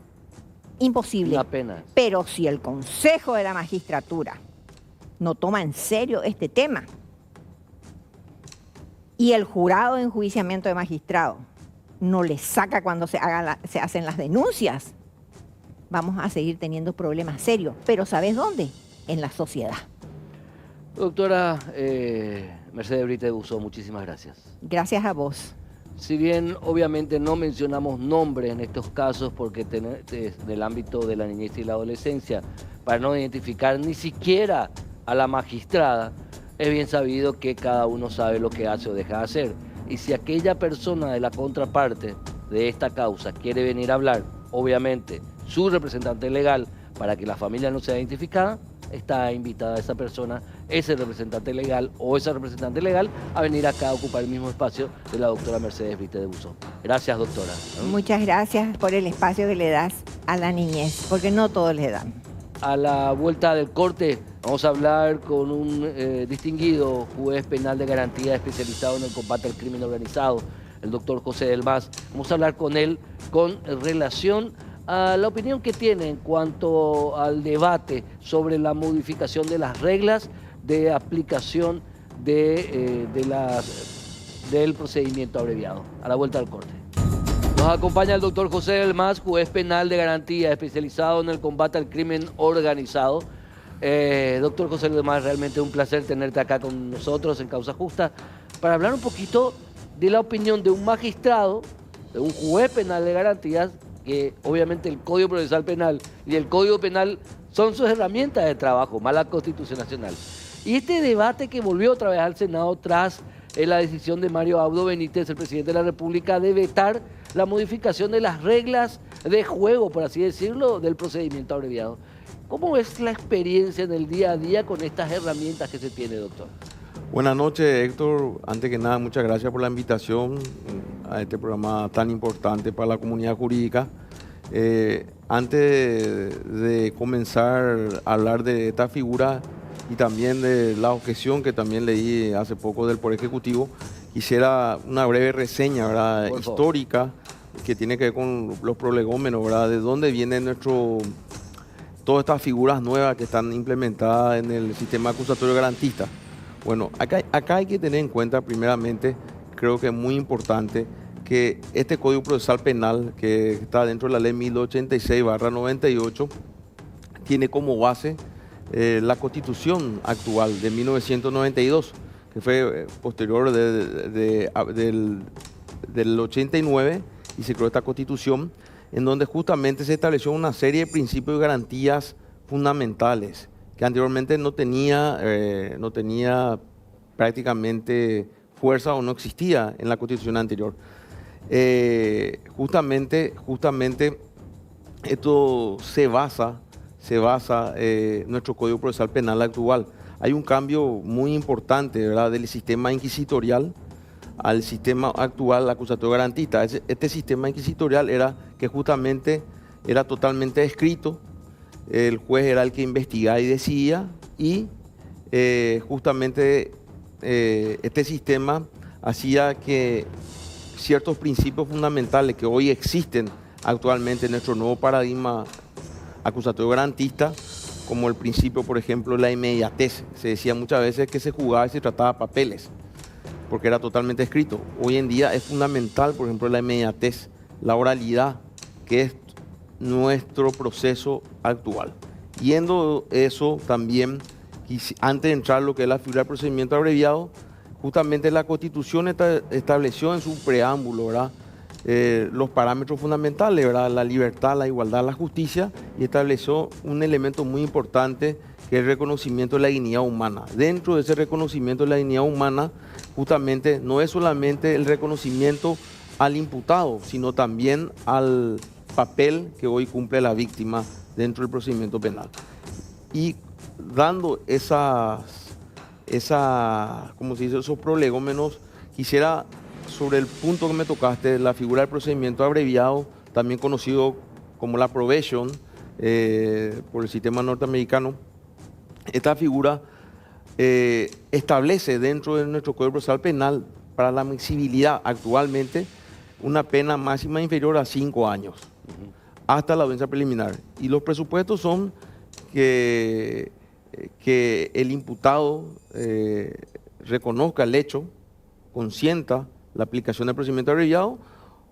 imposible. Una pena. Pero si el Consejo de la Magistratura no toma en serio este tema y el jurado de enjuiciamiento de magistrados no le saca cuando se hacen las denuncias, vamos a seguir teniendo problemas serios. Pero ¿sabes dónde? En la sociedad. Doctora Mercedes Brites de Busso, muchísimas gracias. Gracias a vos. Si bien obviamente no mencionamos nombres en estos casos porque del ámbito de la niñez y la adolescencia, para no identificar ni siquiera a la magistrada, es bien sabido que cada uno sabe lo que hace o deja de hacer. Y si aquella persona de la contraparte de esta causa quiere venir a hablar, obviamente su representante legal, para que la familia no sea identificada, está invitada esa persona, ese representante legal o esa representante legal, a venir acá a ocupar el mismo espacio de la doctora Mercedes Brites de Busso. Gracias, doctora. Muchas gracias por el espacio que le das a la niñez, porque no todos le dan. A la vuelta del corte vamos a hablar con un distinguido juez penal de garantía especializado en el combate al crimen organizado. el doctor José del Mas. Vamos a hablar con él con relación a la opinión que tiene en cuanto al debate sobre la modificación de las reglas de aplicación del procedimiento abreviado. A la vuelta al corte. Nos acompaña el doctor José del Mas, juez penal de garantía, especializado en el combate al crimen organizado. Doctor José del Mas, realmente un placer tenerte acá con nosotros en Causa Justa para hablar un poquito de la opinión de un magistrado, de un juez penal de garantías, que obviamente el Código Procesal Penal y el Código Penal son sus herramientas de trabajo, más la Constitución Nacional. Y este debate que volvió otra vez al Senado tras la decisión de Mario Abdo Benítez, el presidente de la República, de vetar la modificación de las reglas de juego, por así decirlo, del procedimiento abreviado. ¿Cómo es la experiencia en el día a día con estas herramientas que se tiene, doctor? Buenas noches, Héctor. Antes que nada, muchas gracias por la invitación a este programa tan importante para la comunidad jurídica. Antes de comenzar a hablar de esta figura y también de la objeción que también leí hace poco del Poder Ejecutivo, quisiera una breve reseña, ¿verdad?, histórica, que tiene que ver con los prolegómenos, ¿verdad?, de dónde vienen todas estas figuras nuevas que están implementadas en el sistema acusatorio garantista. Bueno, acá hay que tener en cuenta, primeramente, creo que es muy importante, que este Código Procesal Penal, que está dentro de la Ley 1086/98, tiene como base la Constitución actual de 1992, que fue posterior del 89, y se creó esta Constitución, en donde justamente se estableció una serie de principios y garantías fundamentales que anteriormente no tenía prácticamente fuerza o no existía en la Constitución anterior. Justamente esto se basa nuestro Código Procesal Penal actual. Hay un cambio muy importante, ¿verdad?, del sistema inquisitorial al sistema actual acusatorio garantista. Este sistema inquisitorial era que justamente era totalmente escrito, el juez era el que investigaba y decidía, y justamente este sistema hacía que ciertos principios fundamentales que hoy existen actualmente en nuestro nuevo paradigma acusatorio garantista, como el principio, por ejemplo, la inmediatez. Se decía muchas veces que se jugaba y se trataba papeles, porque era totalmente escrito. Hoy en día es fundamental, por ejemplo, la inmediatez, la oralidad, que es nuestro proceso actual. Yendo eso también, antes de entrar lo que es la figura del procedimiento abreviado, justamente la Constitución estableció en su preámbulo, ¿verdad?, los parámetros fundamentales, ¿verdad?, la libertad, la igualdad, la justicia, y estableció un elemento muy importante que es el reconocimiento de la dignidad humana. Dentro de ese reconocimiento de la dignidad humana, justamente no es solamente el reconocimiento al imputado, sino también al papel que hoy cumple la víctima dentro del procedimiento penal. Y dando como se dice, esos prolegómenos, quisiera, sobre el punto que me tocaste, la figura del procedimiento abreviado, también conocido como la probation por el sistema norteamericano. Esta figura establece dentro de nuestro Código Procesal Penal, para la admisibilidad actualmente, una pena máxima inferior a 5 años, hasta la audiencia preliminar. Y los presupuestos son que el imputado reconozca el hecho, consienta la aplicación del procedimiento abreviado,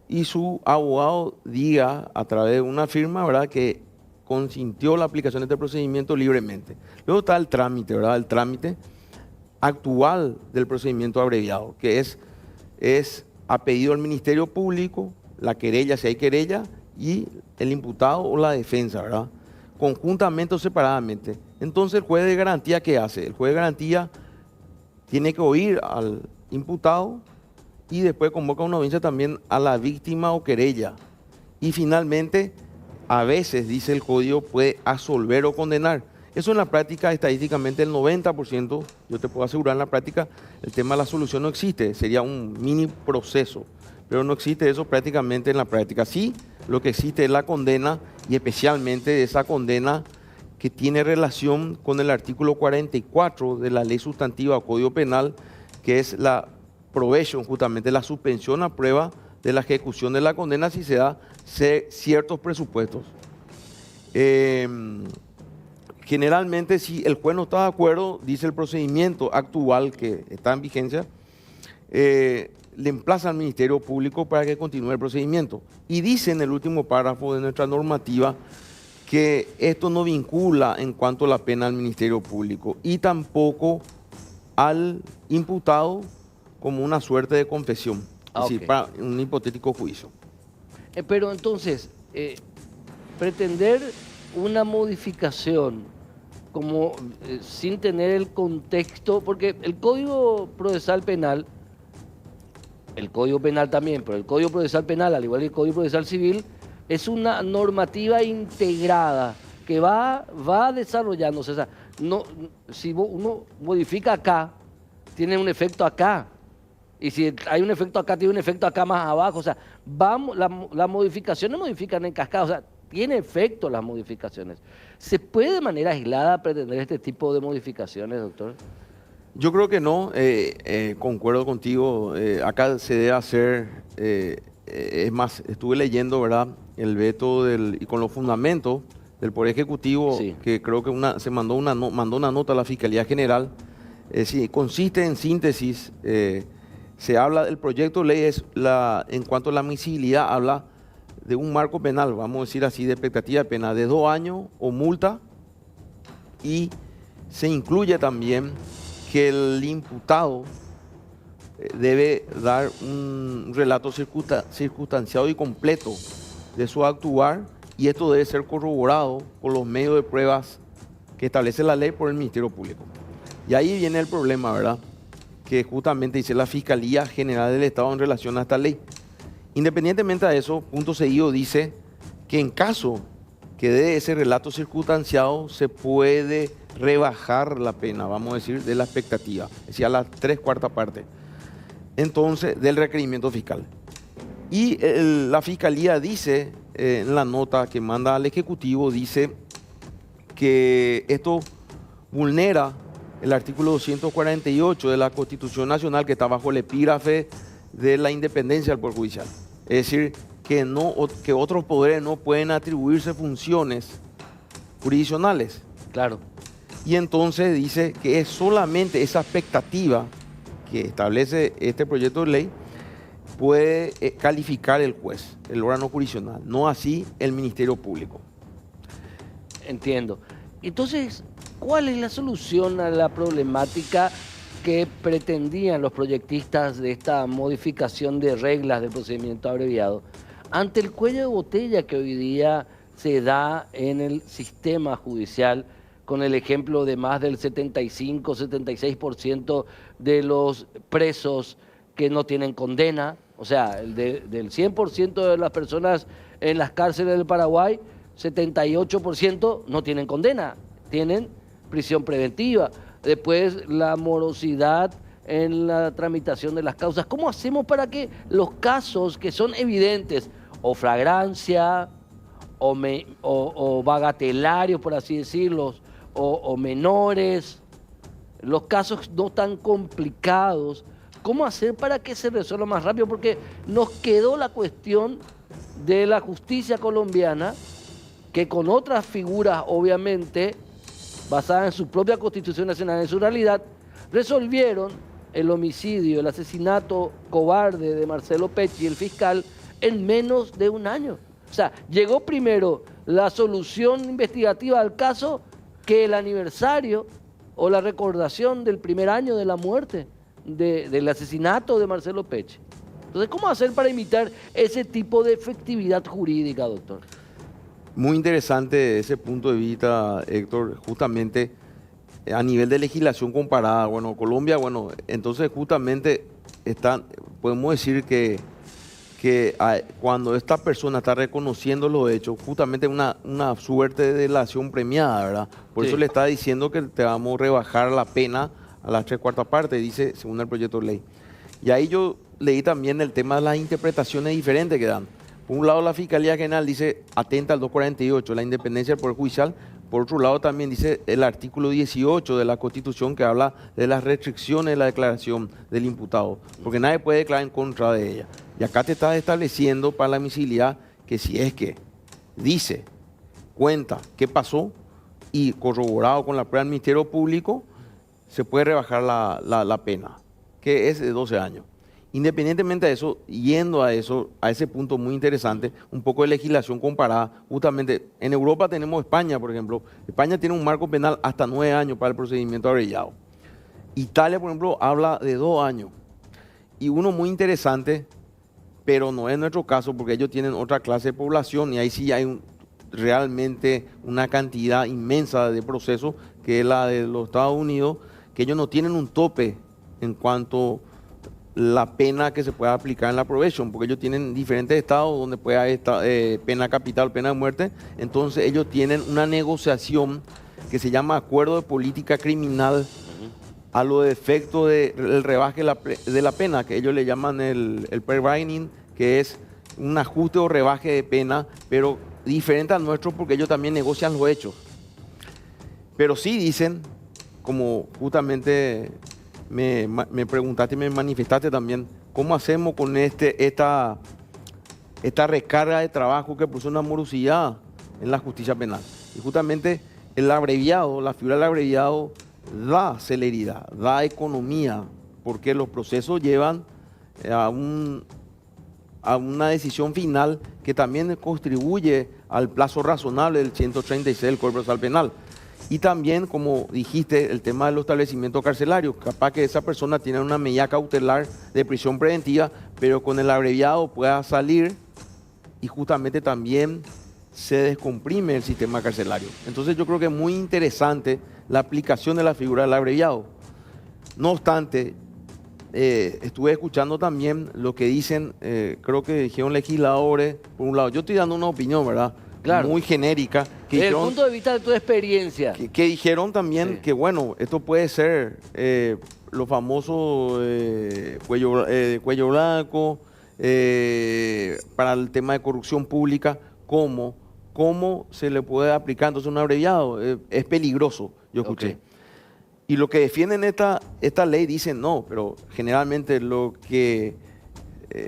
y su abogado diga a través de una firma, ¿verdad?, que consintió la aplicación de este procedimiento libremente. Luego está el trámite, ¿verdad?, el trámite actual del procedimiento abreviado, que es a pedido del Ministerio Público, la querella, si hay querella, y el imputado o la defensa, ¿verdad?, conjuntamente o separadamente. Entonces, el juez de garantía, ¿qué hace? El juez de garantía tiene que oír al imputado y después convoca una audiencia también a la víctima o querella. Y finalmente, a veces, dice el código, puede absolver o condenar. Eso en la práctica, estadísticamente, el 90%, yo te puedo asegurar, en la práctica, el tema de la solución no existe. Sería un mini proceso, pero no existe eso prácticamente en la práctica. Sí, lo que existe es la condena, y especialmente esa condena que tiene relación con el artículo 44 de la Ley Sustantiva o Código Penal, que es la probation, justamente la suspensión a prueba de la ejecución de la condena si se da ciertos presupuestos. Generalmente, si el juez no está de acuerdo, dice el procedimiento actual que está en vigencia, le emplaza al Ministerio Público para que continúe el procedimiento. Y dice en el último párrafo de nuestra normativa que esto no vincula en cuanto a la pena al Ministerio Público y tampoco al imputado como una suerte de confesión, es decir, para un hipotético juicio. Pero entonces, pretender una modificación como sin tener el contexto, porque el Código Procesal Penal, el Código Penal también, pero el Código Procesal Penal, al igual que el Código Procesal Civil, es una normativa integrada que va desarrollándose. O sea, no, si uno modifica acá, tiene un efecto acá. Y si hay un efecto acá, tiene un efecto acá más abajo. O sea, las modificaciones modifican en cascada. O sea, tiene efecto las modificaciones. ¿Se puede de manera aislada pretender este tipo de modificaciones, doctor? Yo creo que no, concuerdo contigo. Acá se debe hacer, es más, estuve leyendo, ¿verdad?, el veto y con los fundamentos del Poder Ejecutivo, sí, que creo que se mandó una nota a la Fiscalía General. Sí, consiste en síntesis. Se habla del proyecto de ley, en cuanto a la admisibilidad, habla de un marco penal, vamos a decir así, de expectativa de pena de 2 años o multa, y se incluye también que el imputado debe dar un relato circunstanciado y completo de su actuar, y esto debe ser corroborado por los medios de pruebas que establece la ley por el Ministerio Público. Y ahí viene el problema, ¿verdad?, que justamente dice la Fiscalía General del Estado en relación a esta ley. Independientemente de eso, punto seguido dice que en caso que dé ese relato circunstanciado, se puede rebajar la pena, vamos a decir, de la expectativa, es decir, a la 3/4 parte, entonces, del requerimiento fiscal. Y la Fiscalía dice, en la nota que manda al Ejecutivo, dice que esto vulnera el artículo 248 de la Constitución Nacional, que está bajo el epígrafe de la independencia del Poder Judicial. Es decir, que otros poderes no pueden atribuirse funciones jurisdiccionales. Claro. Y entonces dice que es solamente esa expectativa que establece este proyecto de ley puede calificar el juez, el órgano jurisdiccional, no así el Ministerio Público. Entiendo. Entonces, ¿cuál es la solución a la problemática que pretendían los proyectistas de esta modificación de reglas del procedimiento abreviado? Ante el cuello de botella que hoy día se da en el sistema judicial, con el ejemplo de más del 75-76% de los presos que no tienen condena, o sea, del 100% de las personas en las cárceles del Paraguay, 78% no tienen condena, tienen prisión preventiva. Después, la morosidad en la tramitación de las causas. ¿Cómo hacemos para que los casos que son evidentes, o flagrancia, o bagatelarios, por así decirlo, o menores, los casos no tan complicados, cómo hacer para que se resuelva más rápido? Porque nos quedó la cuestión de la justicia colombiana, que con otras figuras, obviamente, basadas en su propia Constitución Nacional, en su realidad, resolvieron el homicidio, el asesinato cobarde de Marcelo Pecci, el fiscal, en menos de 1 año. O sea, llegó primero la solución investigativa al caso que el aniversario o la recordación del primer año de la muerte, del asesinato de Marcelo Pecci. Entonces, ¿cómo hacer para imitar ese tipo de efectividad jurídica, doctor? Muy interesante ese punto de vista, Héctor, justamente a nivel de legislación comparada. Bueno, Colombia, bueno, entonces justamente podemos decir que cuando esta persona está reconociendo los hechos, justamente una suerte de delación premiada, ¿verdad? Por eso le está diciendo que te vamos a rebajar la pena a las 3/4 partes, dice, según el proyecto de ley. Y ahí yo leí también el tema de las interpretaciones diferentes que dan. Por un lado, la Fiscalía General dice, atenta al 248, la independencia del Poder Judicial. Por otro lado, también dice el artículo 18 de la Constitución que habla de las restricciones de la declaración del imputado, porque nadie puede declarar en contra de ella. Y acá te está estableciendo para la admisibilidad que si es que dice, cuenta qué pasó y corroborado con la prueba del Ministerio Público, se puede rebajar la pena, que es de 12 años. Independientemente de eso, yendo a eso, a ese punto muy interesante, un poco de legislación comparada, justamente en Europa tenemos España, por ejemplo. España tiene un marco penal hasta 9 años para el procedimiento abreviado. Italia, por ejemplo, habla de 2 años. Y uno muy interesante, pero no es nuestro caso, porque ellos tienen otra clase de población y ahí sí hay realmente una cantidad inmensa de procesos, que es la de los Estados Unidos, que ellos no tienen un tope en cuanto la pena que se pueda aplicar en la probation, porque ellos tienen diferentes estados donde puede haber pena capital, pena de muerte. Entonces ellos tienen una negociación que se llama acuerdo de política criminal a los efectos del rebaje de la pena, que ellos le llaman el pre-binding, que es un ajuste o rebaje de pena, pero diferente al nuestro porque ellos también negocian los hechos. Pero sí dicen, como justamente me preguntaste y me manifestaste también, ¿cómo hacemos con esta recarga de trabajo que puso una morosidad en la justicia penal? Y justamente el abreviado, la figura del abreviado da celeridad, da economía, porque los procesos llevan a una decisión final que también contribuye al plazo razonable del 136 del Código Procesal Penal. Y también, como dijiste, el tema de los establecimientos carcelarios. Capaz que esa persona tiene una medida cautelar de prisión preventiva, pero con el abreviado pueda salir y justamente también se descomprime el sistema carcelario. Entonces yo creo que es muy interesante la aplicación de la figura del abreviado. No obstante, estuve escuchando también lo que dicen, creo que dijeron legisladores, por un lado. Yo estoy dando una opinión, ¿verdad? Claro. Muy genérica. Desde el punto de vista de tu experiencia. Que dijeron también Sí. que, bueno, esto puede ser los famosos cuello blanco, para el tema de corrupción pública, ¿cómo se le puede aplicar entonces un abreviado? Es peligroso, yo escuché. Ok. Y lo que defienden esta ley dicen no, pero generalmente lo que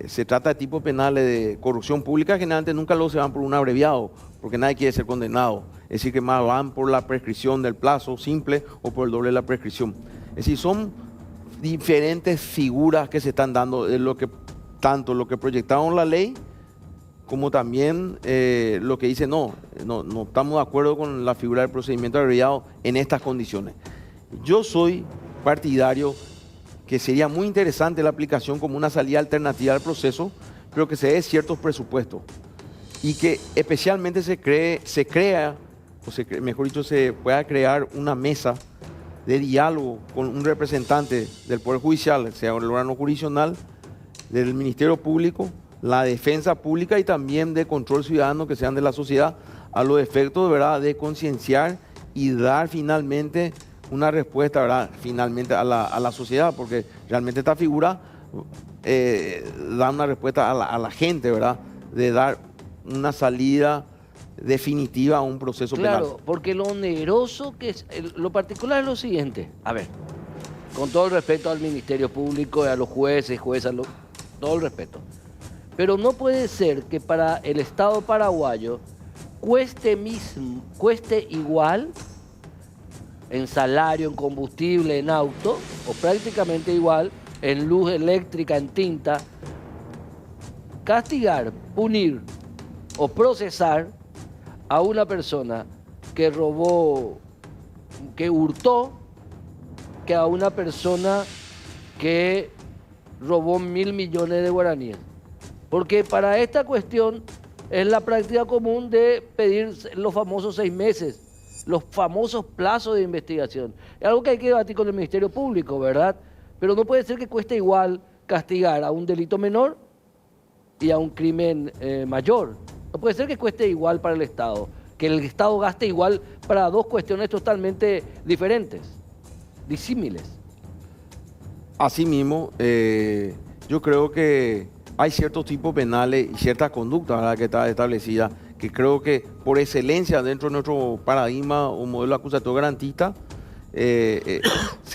se trata de tipos penales de corrupción pública, generalmente nunca se van por un abreviado, porque nadie quiere ser condenado. Es decir, que más van por la prescripción del plazo simple o por el doble de la prescripción. Es decir, son diferentes figuras que se están dando, tanto lo que proyectaron la ley, como también lo que dice no estamos de acuerdo con la figura del procedimiento abreviado en estas condiciones. Yo soy partidario que sería muy interesante la aplicación como una salida alternativa al proceso, pero que se dé ciertos presupuestos y que especialmente se pueda crear una mesa de diálogo con un representante del Poder Judicial, sea el órgano jurisdiccional, del Ministerio Público, la defensa pública y también de control ciudadano, que sean de la sociedad, a los efectos de verdad de concienciar y dar finalmente una respuesta, ¿verdad?, finalmente a la sociedad, porque realmente esta figura da una respuesta a la gente, ¿verdad?, de dar una salida definitiva a un proceso penal. Claro, porque lo oneroso que es, lo particular es lo siguiente. A ver, con todo el respeto al Ministerio Público, a los jueces, todo el respeto. Pero no puede ser que para el Estado paraguayo cueste igual en salario, en combustible, en auto, o prácticamente igual en luz eléctrica, en tinta, castigar, punir o procesar a una persona que robó, que hurtó, que a una persona que robó 1.000 millones de guaraníes. Porque para esta cuestión es la práctica común de pedir los famosos 6 meses, los famosos plazos de investigación. Es algo que hay que debatir con el Ministerio Público, ¿verdad? Pero no puede ser que cueste igual castigar a un delito menor y a un crimen mayor. No puede ser que cueste igual para el Estado, que el Estado gaste igual para dos cuestiones totalmente diferentes, disímiles. Asimismo, yo creo que hay ciertos tipos penales y ciertas conductas, ¿verdad?, que está establecida que creo que por excelencia dentro de nuestro paradigma o modelo acusatorio garantista, se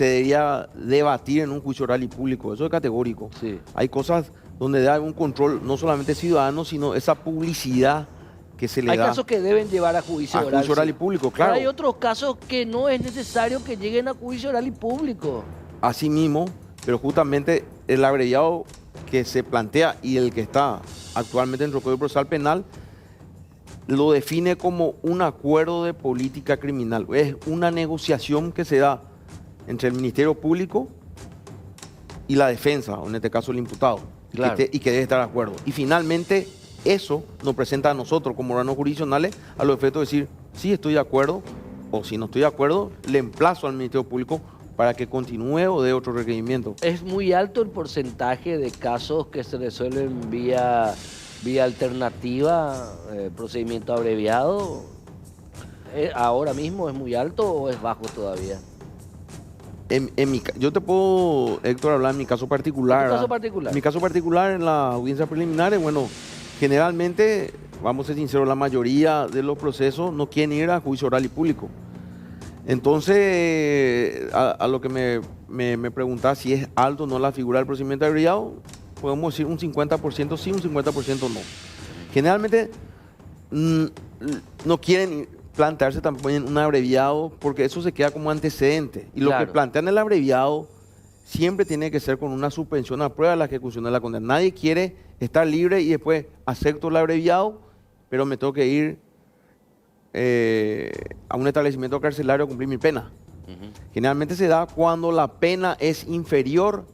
debería debatir en un juicio oral y público. Eso es categórico. Sí. Hay cosas donde debe haber un control no solamente ciudadano, sino esa publicidad que se le Hay da casos que deben llevar a juicio a oral. juicio oral sí. y público, Pero claro. hay otros casos que no es necesario que lleguen a juicio oral y público. Así mismo, pero justamente el abreviado que se plantea y el que está actualmente en el Código Procesal Penal lo define como un acuerdo de política criminal. Es una negociación que se da entre el Ministerio Público y la defensa, o en este caso el imputado, Claro. y que debe estar de acuerdo. Y finalmente eso nos presenta a nosotros como órganos jurisdiccionales a los efectos de decir, sí estoy de acuerdo, o si no estoy de acuerdo, le emplazo al Ministerio Público para que continúe o dé otro requerimiento. Es muy alto el porcentaje de casos que se resuelven vía alternativa, procedimiento abreviado. ¿Ahora mismo es muy alto o es bajo todavía? Yo te puedo, Héctor, hablar en mi caso particular. ¿En tu caso ¿verdad? particular? En mi caso particular, en la audiencia preliminar, bueno, generalmente, vamos a ser sinceros, la mayoría de los procesos no quieren ir a juicio oral y público. Entonces, a lo que me preguntás si es alto o no la figura del procedimiento abreviado, podemos decir un 50% sí, un 50% no. Generalmente no quieren plantearse tampoco en un abreviado porque eso se queda como antecedente. Y lo Claro. que plantean el abreviado siempre tiene que ser con una suspensión a prueba de la ejecución de la condena. Nadie quiere estar libre y después acepto el abreviado, pero me tengo que ir a un establecimiento carcelario a cumplir mi pena. Generalmente se da cuando la pena es inferior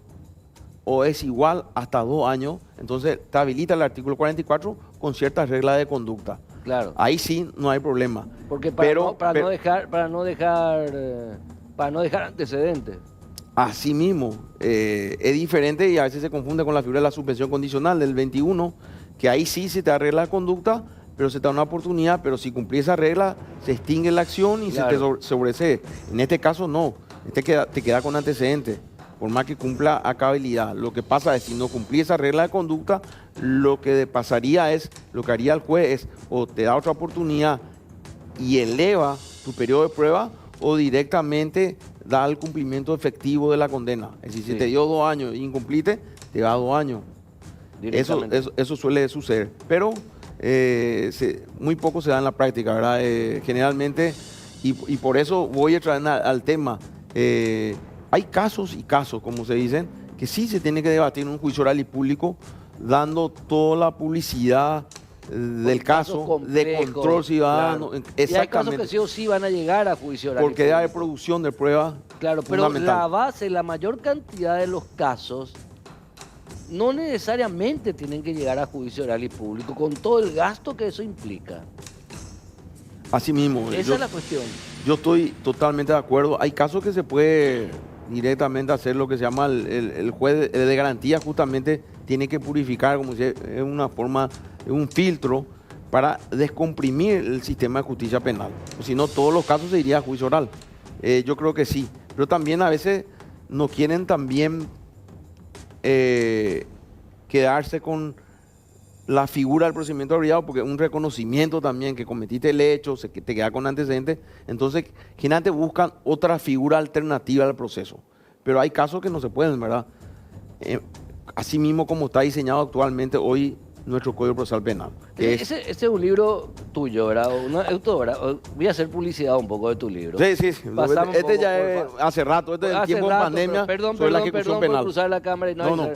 o es igual hasta 2 años, entonces te habilita el artículo 44 con ciertas reglas de conducta. Claro. Ahí sí no hay problema. Porque para, Pero- no dejar antecedentes. Así mismo, es diferente y a veces se confunde con la figura de la suspensión condicional del 21, que ahí sí se te arregla la conducta, pero se te da una oportunidad, pero si cumplís esa regla, se extingue la acción y Claro. se te sobresee. En este caso no, te queda con antecedentes, por más que cumpla a cabalidad. Lo que pasa es, si no cumplís esa regla de conducta, lo que pasaría es, lo que haría el juez es, o te da otra oportunidad y eleva tu periodo de prueba, o directamente da el cumplimiento efectivo de la condena. Es decir, Sí. si te dio 2 años y incumpliste, te da 2 años. Directamente. Eso suele suceder, pero muy poco se da en la práctica, ¿verdad? Generalmente, y por eso voy a traer al tema, hay casos y casos, como se dicen, que sí se tiene que debatir en un juicio oral y público, dando toda la publicidad del caso, de complejos, control ciudadano. claro. Y hay casos que Exactamente, sí o sí van a llegar a juicio oral. y porque debe haber público. producción de pruebas. Claro, pero fundamental. la base, la mayor cantidad de los casos no necesariamente tienen que llegar a juicio oral y público, con todo el gasto que eso implica. Así mismo. Esa es la cuestión. Yo estoy totalmente de acuerdo. Hay casos que se puede directamente hacer lo que se llama el juez de garantía, justamente tiene que purificar, como si es una forma, un filtro para descomprimir el sistema de justicia penal. O si no, todos los casos se iría a juicio oral. Yo creo que sí. Pero también a veces no quieren también quedarse con la figura del procedimiento abreviado, porque es un reconocimiento también que cometiste el hecho, que te queda con antecedentes. Entonces, generalmente buscan otra figura alternativa al proceso. Pero hay casos que no se pueden, ¿verdad? Así mismo como está diseñado actualmente hoy nuestro Código Procesal Penal. Que es, Ese es un libro tuyo, ¿verdad? Voy a hacer publicidad un poco de tu libro. sí. Pasamos un Este poco, ya por es favor. hace rato, este es el Hace tiempo de rato, pandemia pero sobre la ejecución por penal. cruzar la cámara y no. No.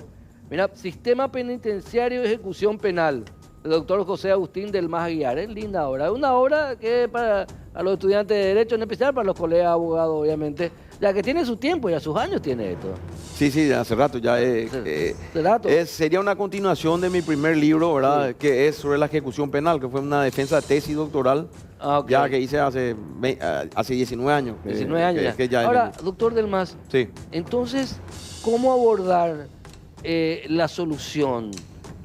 Mira, Sistema Penitenciario de Ejecución Penal, el doctor José Agustín del Mas Aguiar. Es linda obra. Es una obra que para a los estudiantes de Derecho, en especial para los colegas abogados, obviamente, ya que tiene su tiempo y a sus años tiene esto. Sí, hace rato ya. Hace rato. Sería una continuación de mi primer libro, ¿verdad? Sí. Que es sobre la ejecución penal, que fue una defensa de tesis doctoral, Ah, ok. ya que hice hace 19 años. 19 años ya. que ya es Ahora, el- doctor del Mas, sí. entonces, ¿cómo abordar la solución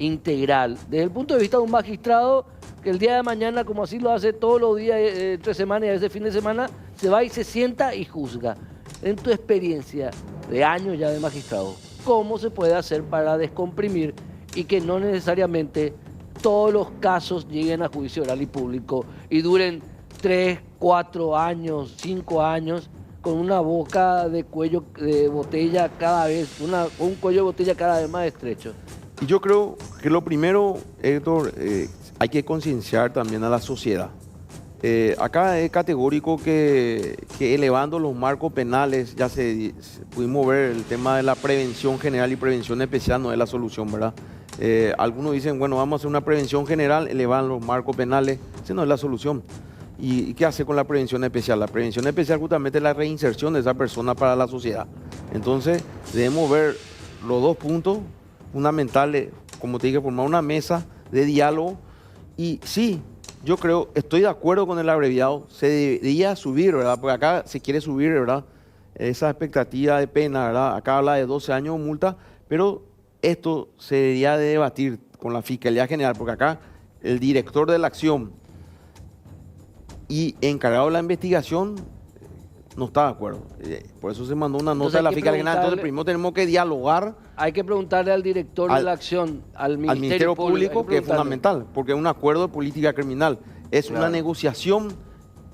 integral desde el punto de vista de un magistrado que el día de mañana, como así lo hace todos los días, entre semana y a veces fin de semana, se va y se sienta y juzga? En tu experiencia de años ya de magistrado, ¿cómo se puede hacer para descomprimir y que no necesariamente todos los casos lleguen a juicio oral y público y duren 3, 4 años, 5 años, con una boca de cuello de botella cada vez, un cuello de botella cada vez más estrecho? Y yo creo que lo primero, Héctor, hay que concienciar también a la sociedad. Acá es categórico que elevando los marcos penales, ya pudimos ver el tema de la prevención general y prevención especial no es la solución, ¿verdad? Algunos dicen, bueno, vamos a hacer una prevención general, elevan los marcos penales, esa no es la solución. ¿Y qué hace con la prevención especial? La prevención especial justamente es la reinserción de esa persona para la sociedad. Entonces, debemos ver los dos puntos fundamentales, como te dije, formar una mesa de diálogo. Y sí, yo creo, estoy de acuerdo con el abreviado, se debería subir, ¿verdad? Porque acá se quiere subir, ¿verdad? Esa expectativa de pena, ¿verdad? Acá habla de 12 años de multa, pero esto se debería de debatir con la Fiscalía General, porque acá el director de la acción y encargado de la investigación no está de acuerdo. Por eso se mandó una nota a la Fiscalía General. Entonces primero tenemos que dialogar. Hay que preguntarle al director de la acción, al Ministerio Público, que es fundamental, porque es un acuerdo de política criminal. Es una negociación,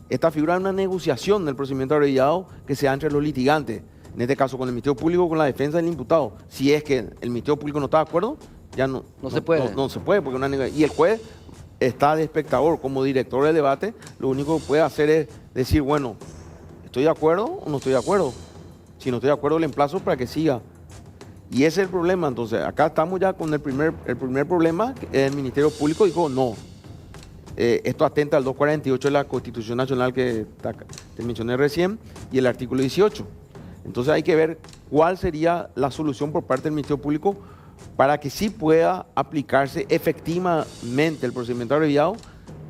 esta figura es una negociación del procedimiento abreviado que se da entre los litigantes. En este caso con el Ministerio Público, con la defensa del imputado. Si es que el Ministerio Público no está de acuerdo, ya no se puede. No se puede, porque y el juez está de espectador como director del debate. Lo único que puede hacer es decir, bueno, ¿estoy de acuerdo o no estoy de acuerdo? Si no estoy de acuerdo, le emplazo para que siga. Y ese es el problema. Entonces, acá estamos ya con el primer problema. El Ministerio Público dijo no. Esto atenta al 248 de la Constitución Nacional que te mencioné recién y el artículo 18. Entonces hay que ver cuál sería la solución por parte del Ministerio Público para que sí pueda aplicarse efectivamente el procedimiento abreviado.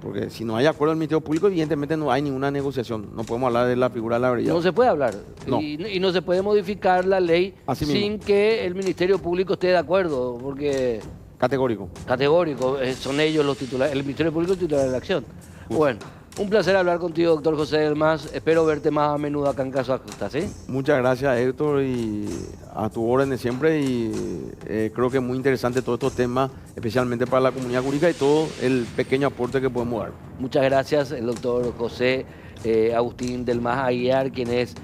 Porque si no hay acuerdo del Ministerio Público, evidentemente no hay ninguna negociación. No podemos hablar de la figura del abreviado. No se puede hablar. No. Y no se puede modificar la ley sin que el Ministerio Público esté de acuerdo, porque... Categórico. Categórico. Son ellos los titulares. El Ministerio Público es titular de la acción. Bueno, un placer hablar contigo, doctor José Delmas. Espero verte más a menudo acá en Caso Justa, ¿sí? Muchas gracias, Héctor, y a tu orden de siempre. Y creo que es muy interesante todos estos temas, especialmente para la comunidad jurídica y todo el pequeño aporte que podemos dar. Muchas gracias, el doctor José Agustín Delmas Aguiar, quien es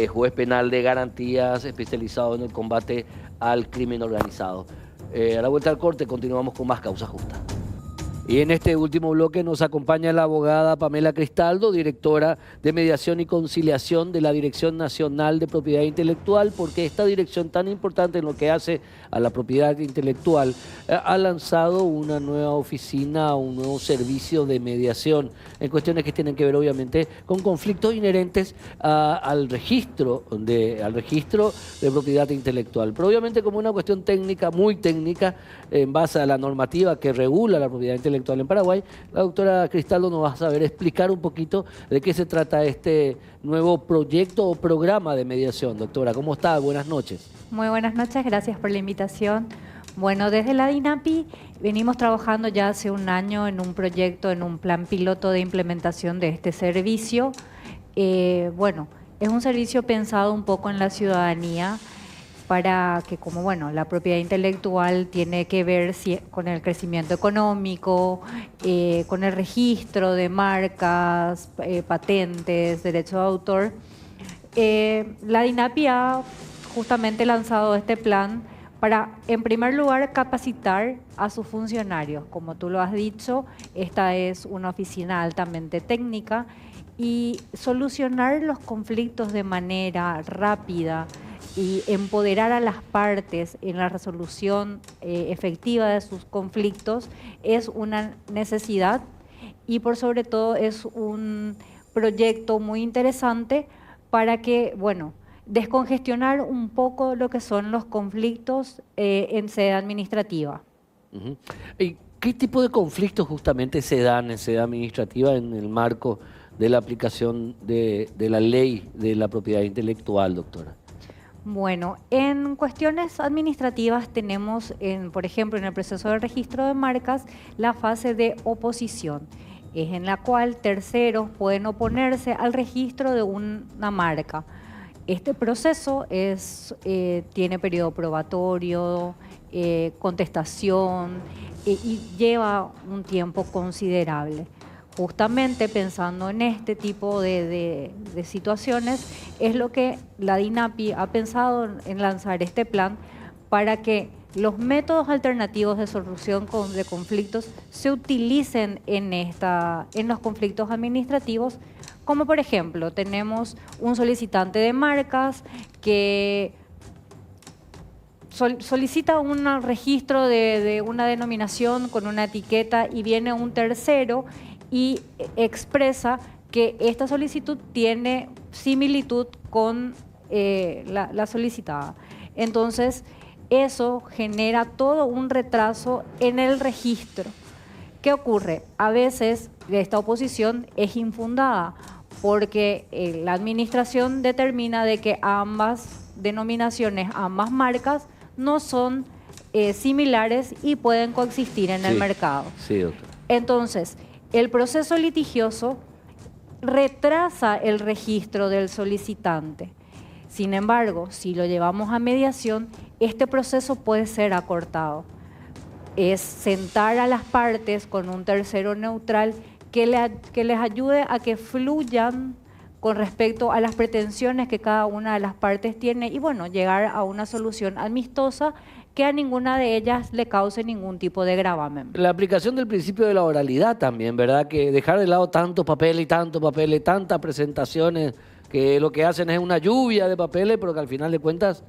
juez penal de garantías especializado en el combate al crimen organizado. A la vuelta al corte continuamos con más Causa Justa. Y en este último bloque nos acompaña la abogada Pamela Cristaldo, directora de Mediación y Conciliación de la Dirección Nacional de Propiedad Intelectual, porque esta dirección tan importante en lo que hace a la propiedad intelectual ha lanzado una nueva oficina, un nuevo servicio de mediación en cuestiones que tienen que ver obviamente con conflictos inherentes al registro de propiedad intelectual. Pero obviamente como una cuestión técnica, muy técnica, en base a la normativa que regula la propiedad intelectual en Paraguay, la doctora Cristaldo nos va a saber explicar un poquito de qué se trata este nuevo proyecto o programa de mediación. Doctora, ¿cómo está? Buenas noches. Muy buenas noches, gracias por la invitación. Bueno, desde la DINAPI venimos trabajando ya hace un año en un proyecto, en un plan piloto de implementación de este servicio. Bueno, es un servicio pensado un poco en la ciudadanía, para que, como bueno, la propiedad intelectual tiene que ver con el crecimiento económico, con el registro de marcas, patentes, derechos de autor. La DINAPI ha justamente lanzado este plan para, en primer lugar, capacitar a sus funcionarios. Como tú lo has dicho, esta es una oficina altamente técnica y solucionar los conflictos de manera rápida y empoderar a las partes en la resolución efectiva de sus conflictos es una necesidad y por sobre todo es un proyecto muy interesante para que, bueno, descongestionar un poco lo que son los conflictos en sede administrativa. ¿Y qué tipo de conflictos justamente se dan en sede administrativa en el marco de la aplicación de la ley de la propiedad intelectual, doctora? Bueno, en cuestiones administrativas tenemos, por ejemplo, en el proceso de registro de marcas, la fase de oposición, es en la cual terceros pueden oponerse al registro de una marca. Este proceso tiene periodo probatorio, contestación, y lleva un tiempo considerable. Justamente pensando en este tipo de situaciones, es lo que la DINAPI ha pensado en lanzar este plan para que los métodos alternativos de solución de conflictos se utilicen en los conflictos administrativos, como por ejemplo, tenemos un solicitante de marcas que solicita un registro de una denominación con una etiqueta y viene un tercero y expresa que esta solicitud tiene similitud con la solicitada. Entonces, eso genera todo un retraso en el registro. ¿Qué ocurre? A veces esta oposición es infundada porque la administración determina de que ambas denominaciones, ambas marcas, no son similares y pueden coexistir en el mercado. Sí, doctor. Entonces, el proceso litigioso retrasa el registro del solicitante. Sin embargo, si lo llevamos a mediación, este proceso puede ser acortado. Es sentar a las partes con un tercero neutral que les ayude a que fluyan con respecto a las pretensiones que cada una de las partes tiene y bueno, llegar a una solución amistosa que a ninguna de ellas le cause ningún tipo de gravamen. La aplicación del principio de la oralidad también, ¿verdad? Que dejar de lado tantos papeles, tantas presentaciones, que lo que hacen es una lluvia de papeles, pero que al final de cuentas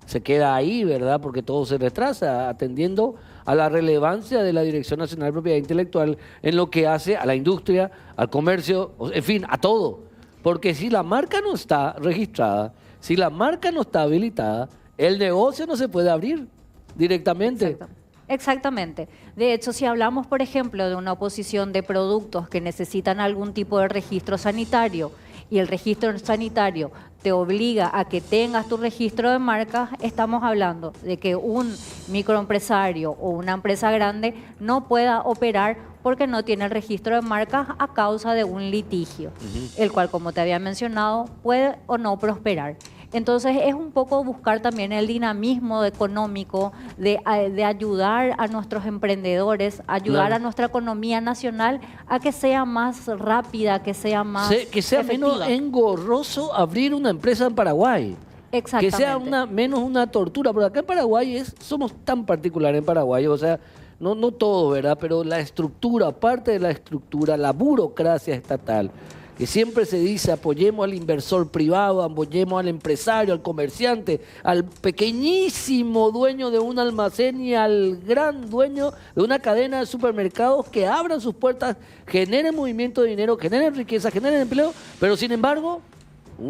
se queda ahí, ¿verdad? Porque todo se retrasa, atendiendo a la relevancia de la Dirección Nacional de Propiedad Intelectual en lo que hace a la industria, al comercio, en fin, a todo. Porque si la marca no está registrada, si la marca no está habilitada, el negocio no se puede abrir directamente. Exactamente. De hecho, si hablamos, por ejemplo, de una oposición de productos que necesitan algún tipo de registro sanitario y el registro sanitario te obliga a que tengas tu registro de marcas, estamos hablando de que un microempresario o una empresa grande no pueda operar porque no tiene el registro de marcas a causa de un litigio, el cual, como te había mencionado, puede o no prosperar. Entonces es un poco buscar también el dinamismo económico de ayudar a nuestros emprendedores, ayudar a nuestra economía nacional a que sea más rápida, que sea más que sea menos engorroso abrir una empresa en Paraguay. Exactamente. Que sea menos una tortura. Porque acá en Paraguay somos tan particulares en Paraguay, o sea, no todo, ¿verdad? Pero la estructura, parte de la estructura, la burocracia estatal, que siempre se dice apoyemos al inversor privado, apoyemos al empresario, al comerciante, al pequeñísimo dueño de un almacén y al gran dueño de una cadena de supermercados que abran sus puertas, generen movimiento de dinero, generen riqueza, generen empleo, pero sin embargo,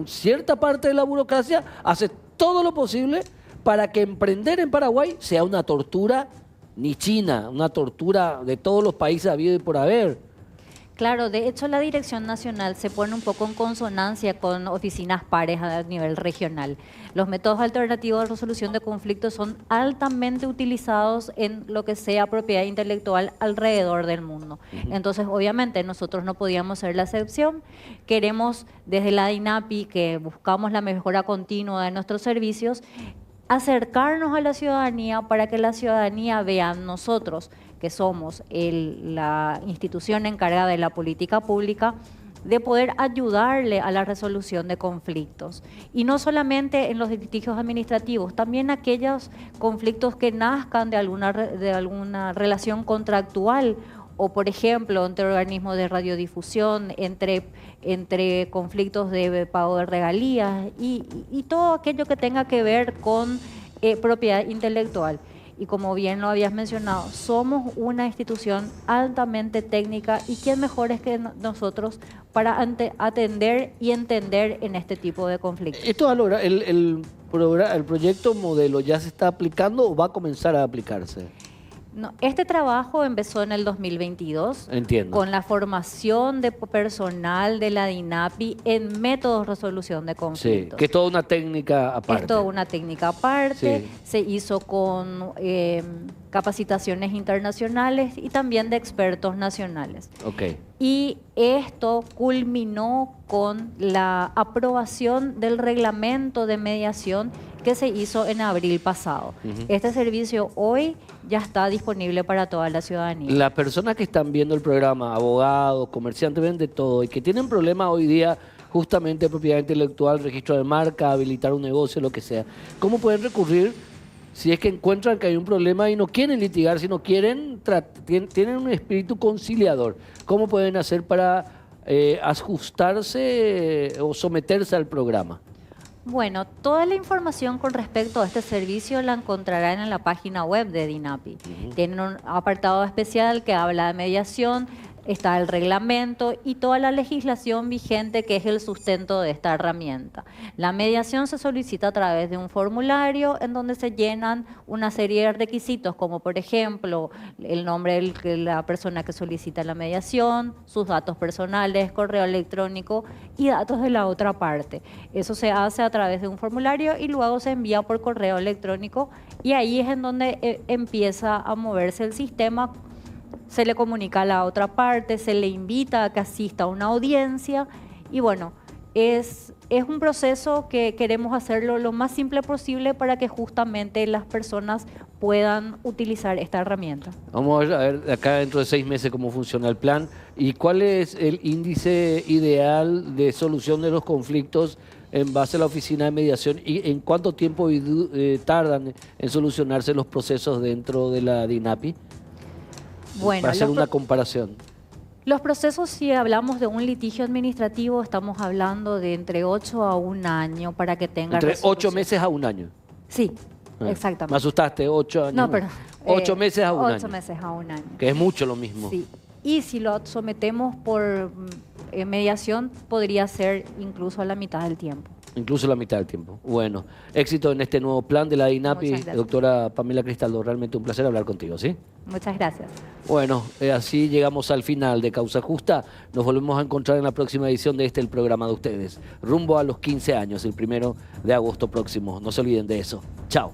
cierta parte de la burocracia hace todo lo posible para que emprender en Paraguay sea una tortura ni china, una tortura de todos los países habido y por haber. Claro, de hecho la Dirección Nacional se pone un poco en consonancia con oficinas pares a nivel regional. Los métodos alternativos de resolución de conflictos son altamente utilizados en lo que sea propiedad intelectual alrededor del mundo. Entonces, obviamente, nosotros no podíamos ser la excepción. Queremos, desde la DINAPI, que buscamos la mejora continua de nuestros servicios, acercarnos a la ciudadanía para que la ciudadanía vea en nosotros, que somos la institución encargada de la política pública, de poder ayudarle a la resolución de conflictos. Y no solamente en los litigios administrativos, también aquellos conflictos que nazcan de alguna relación contractual o, por ejemplo, entre organismos de radiodifusión, entre conflictos de pago de regalías y todo aquello que tenga que ver con propiedad intelectual. Y como bien lo habías mencionado, somos una institución altamente técnica y quién mejor es que nosotros para atender y entender en este tipo de conflictos. ¿Esto el proyecto modelo ya se está aplicando o va a comenzar a aplicarse? No, este trabajo empezó en el 2022. Entiendo. Con la formación de personal de la DINAPI en métodos de resolución de conflictos. Sí, que es toda una técnica aparte. Es toda una técnica aparte. Sí. Se hizo con capacitaciones internacionales y también de expertos nacionales. Ok. Y esto culminó con la aprobación del reglamento de mediación que se hizo en abril pasado. Este servicio hoy ya está disponible para toda la ciudadanía. Las personas que están viendo el programa, abogados, comerciantes, ven de todo y que tienen problemas hoy día justamente de propiedad intelectual, registro de marca, habilitar un negocio, lo que sea, ¿cómo pueden recurrir si es que encuentran que hay un problema y no quieren litigar, sino quieren tienen un espíritu conciliador? ¿Cómo pueden hacer para ajustarse o someterse al programa? Bueno, toda la información con respecto a este servicio la encontrarán en la página web de DINAPI. Tienen un apartado especial que habla de mediación, está el reglamento y toda la legislación vigente que es el sustento de esta herramienta. La mediación se solicita a través de un formulario en donde se llenan una serie de requisitos, como por ejemplo el nombre de la persona que solicita la mediación, sus datos personales, correo electrónico y datos de la otra parte. Eso se hace a través de un formulario y luego se envía por correo electrónico y ahí es en donde empieza a moverse el sistema. Se le comunica a la otra parte, se le invita a que asista a una audiencia y bueno, es un proceso que queremos hacerlo lo más simple posible para que justamente las personas puedan utilizar esta herramienta. Vamos a ver acá dentro de 6 meses cómo funciona el plan y cuál es el índice ideal de solución de los conflictos en base a la oficina de mediación y en cuánto tiempo tardan en solucionarse los procesos dentro de la DINAPI. Bueno, para hacer una comparación. Los procesos, si hablamos de un litigio administrativo, estamos hablando de entre 8 a 1 año para que tenga Entre resolución. 8 meses a 1 año. Sí, Me exactamente. asustaste, 8 años. No, perdón. 8 meses a 1 año. 8 meses a 1 año. Que es mucho lo mismo. Sí. Y si lo sometemos por mediación, podría ser incluso a la mitad del tiempo. Incluso la mitad del tiempo. Bueno, éxito en este nuevo plan de la DINAPI, Muchas gracias. doctora Pamela Cristaldo. Realmente un placer hablar contigo, ¿sí? Muchas gracias. Bueno, así llegamos al final de Causa Justa. Nos volvemos a encontrar en la próxima edición de el programa de ustedes. Rumbo a los 15 años, el 1 de agosto próximo. No se olviden de eso. Chao.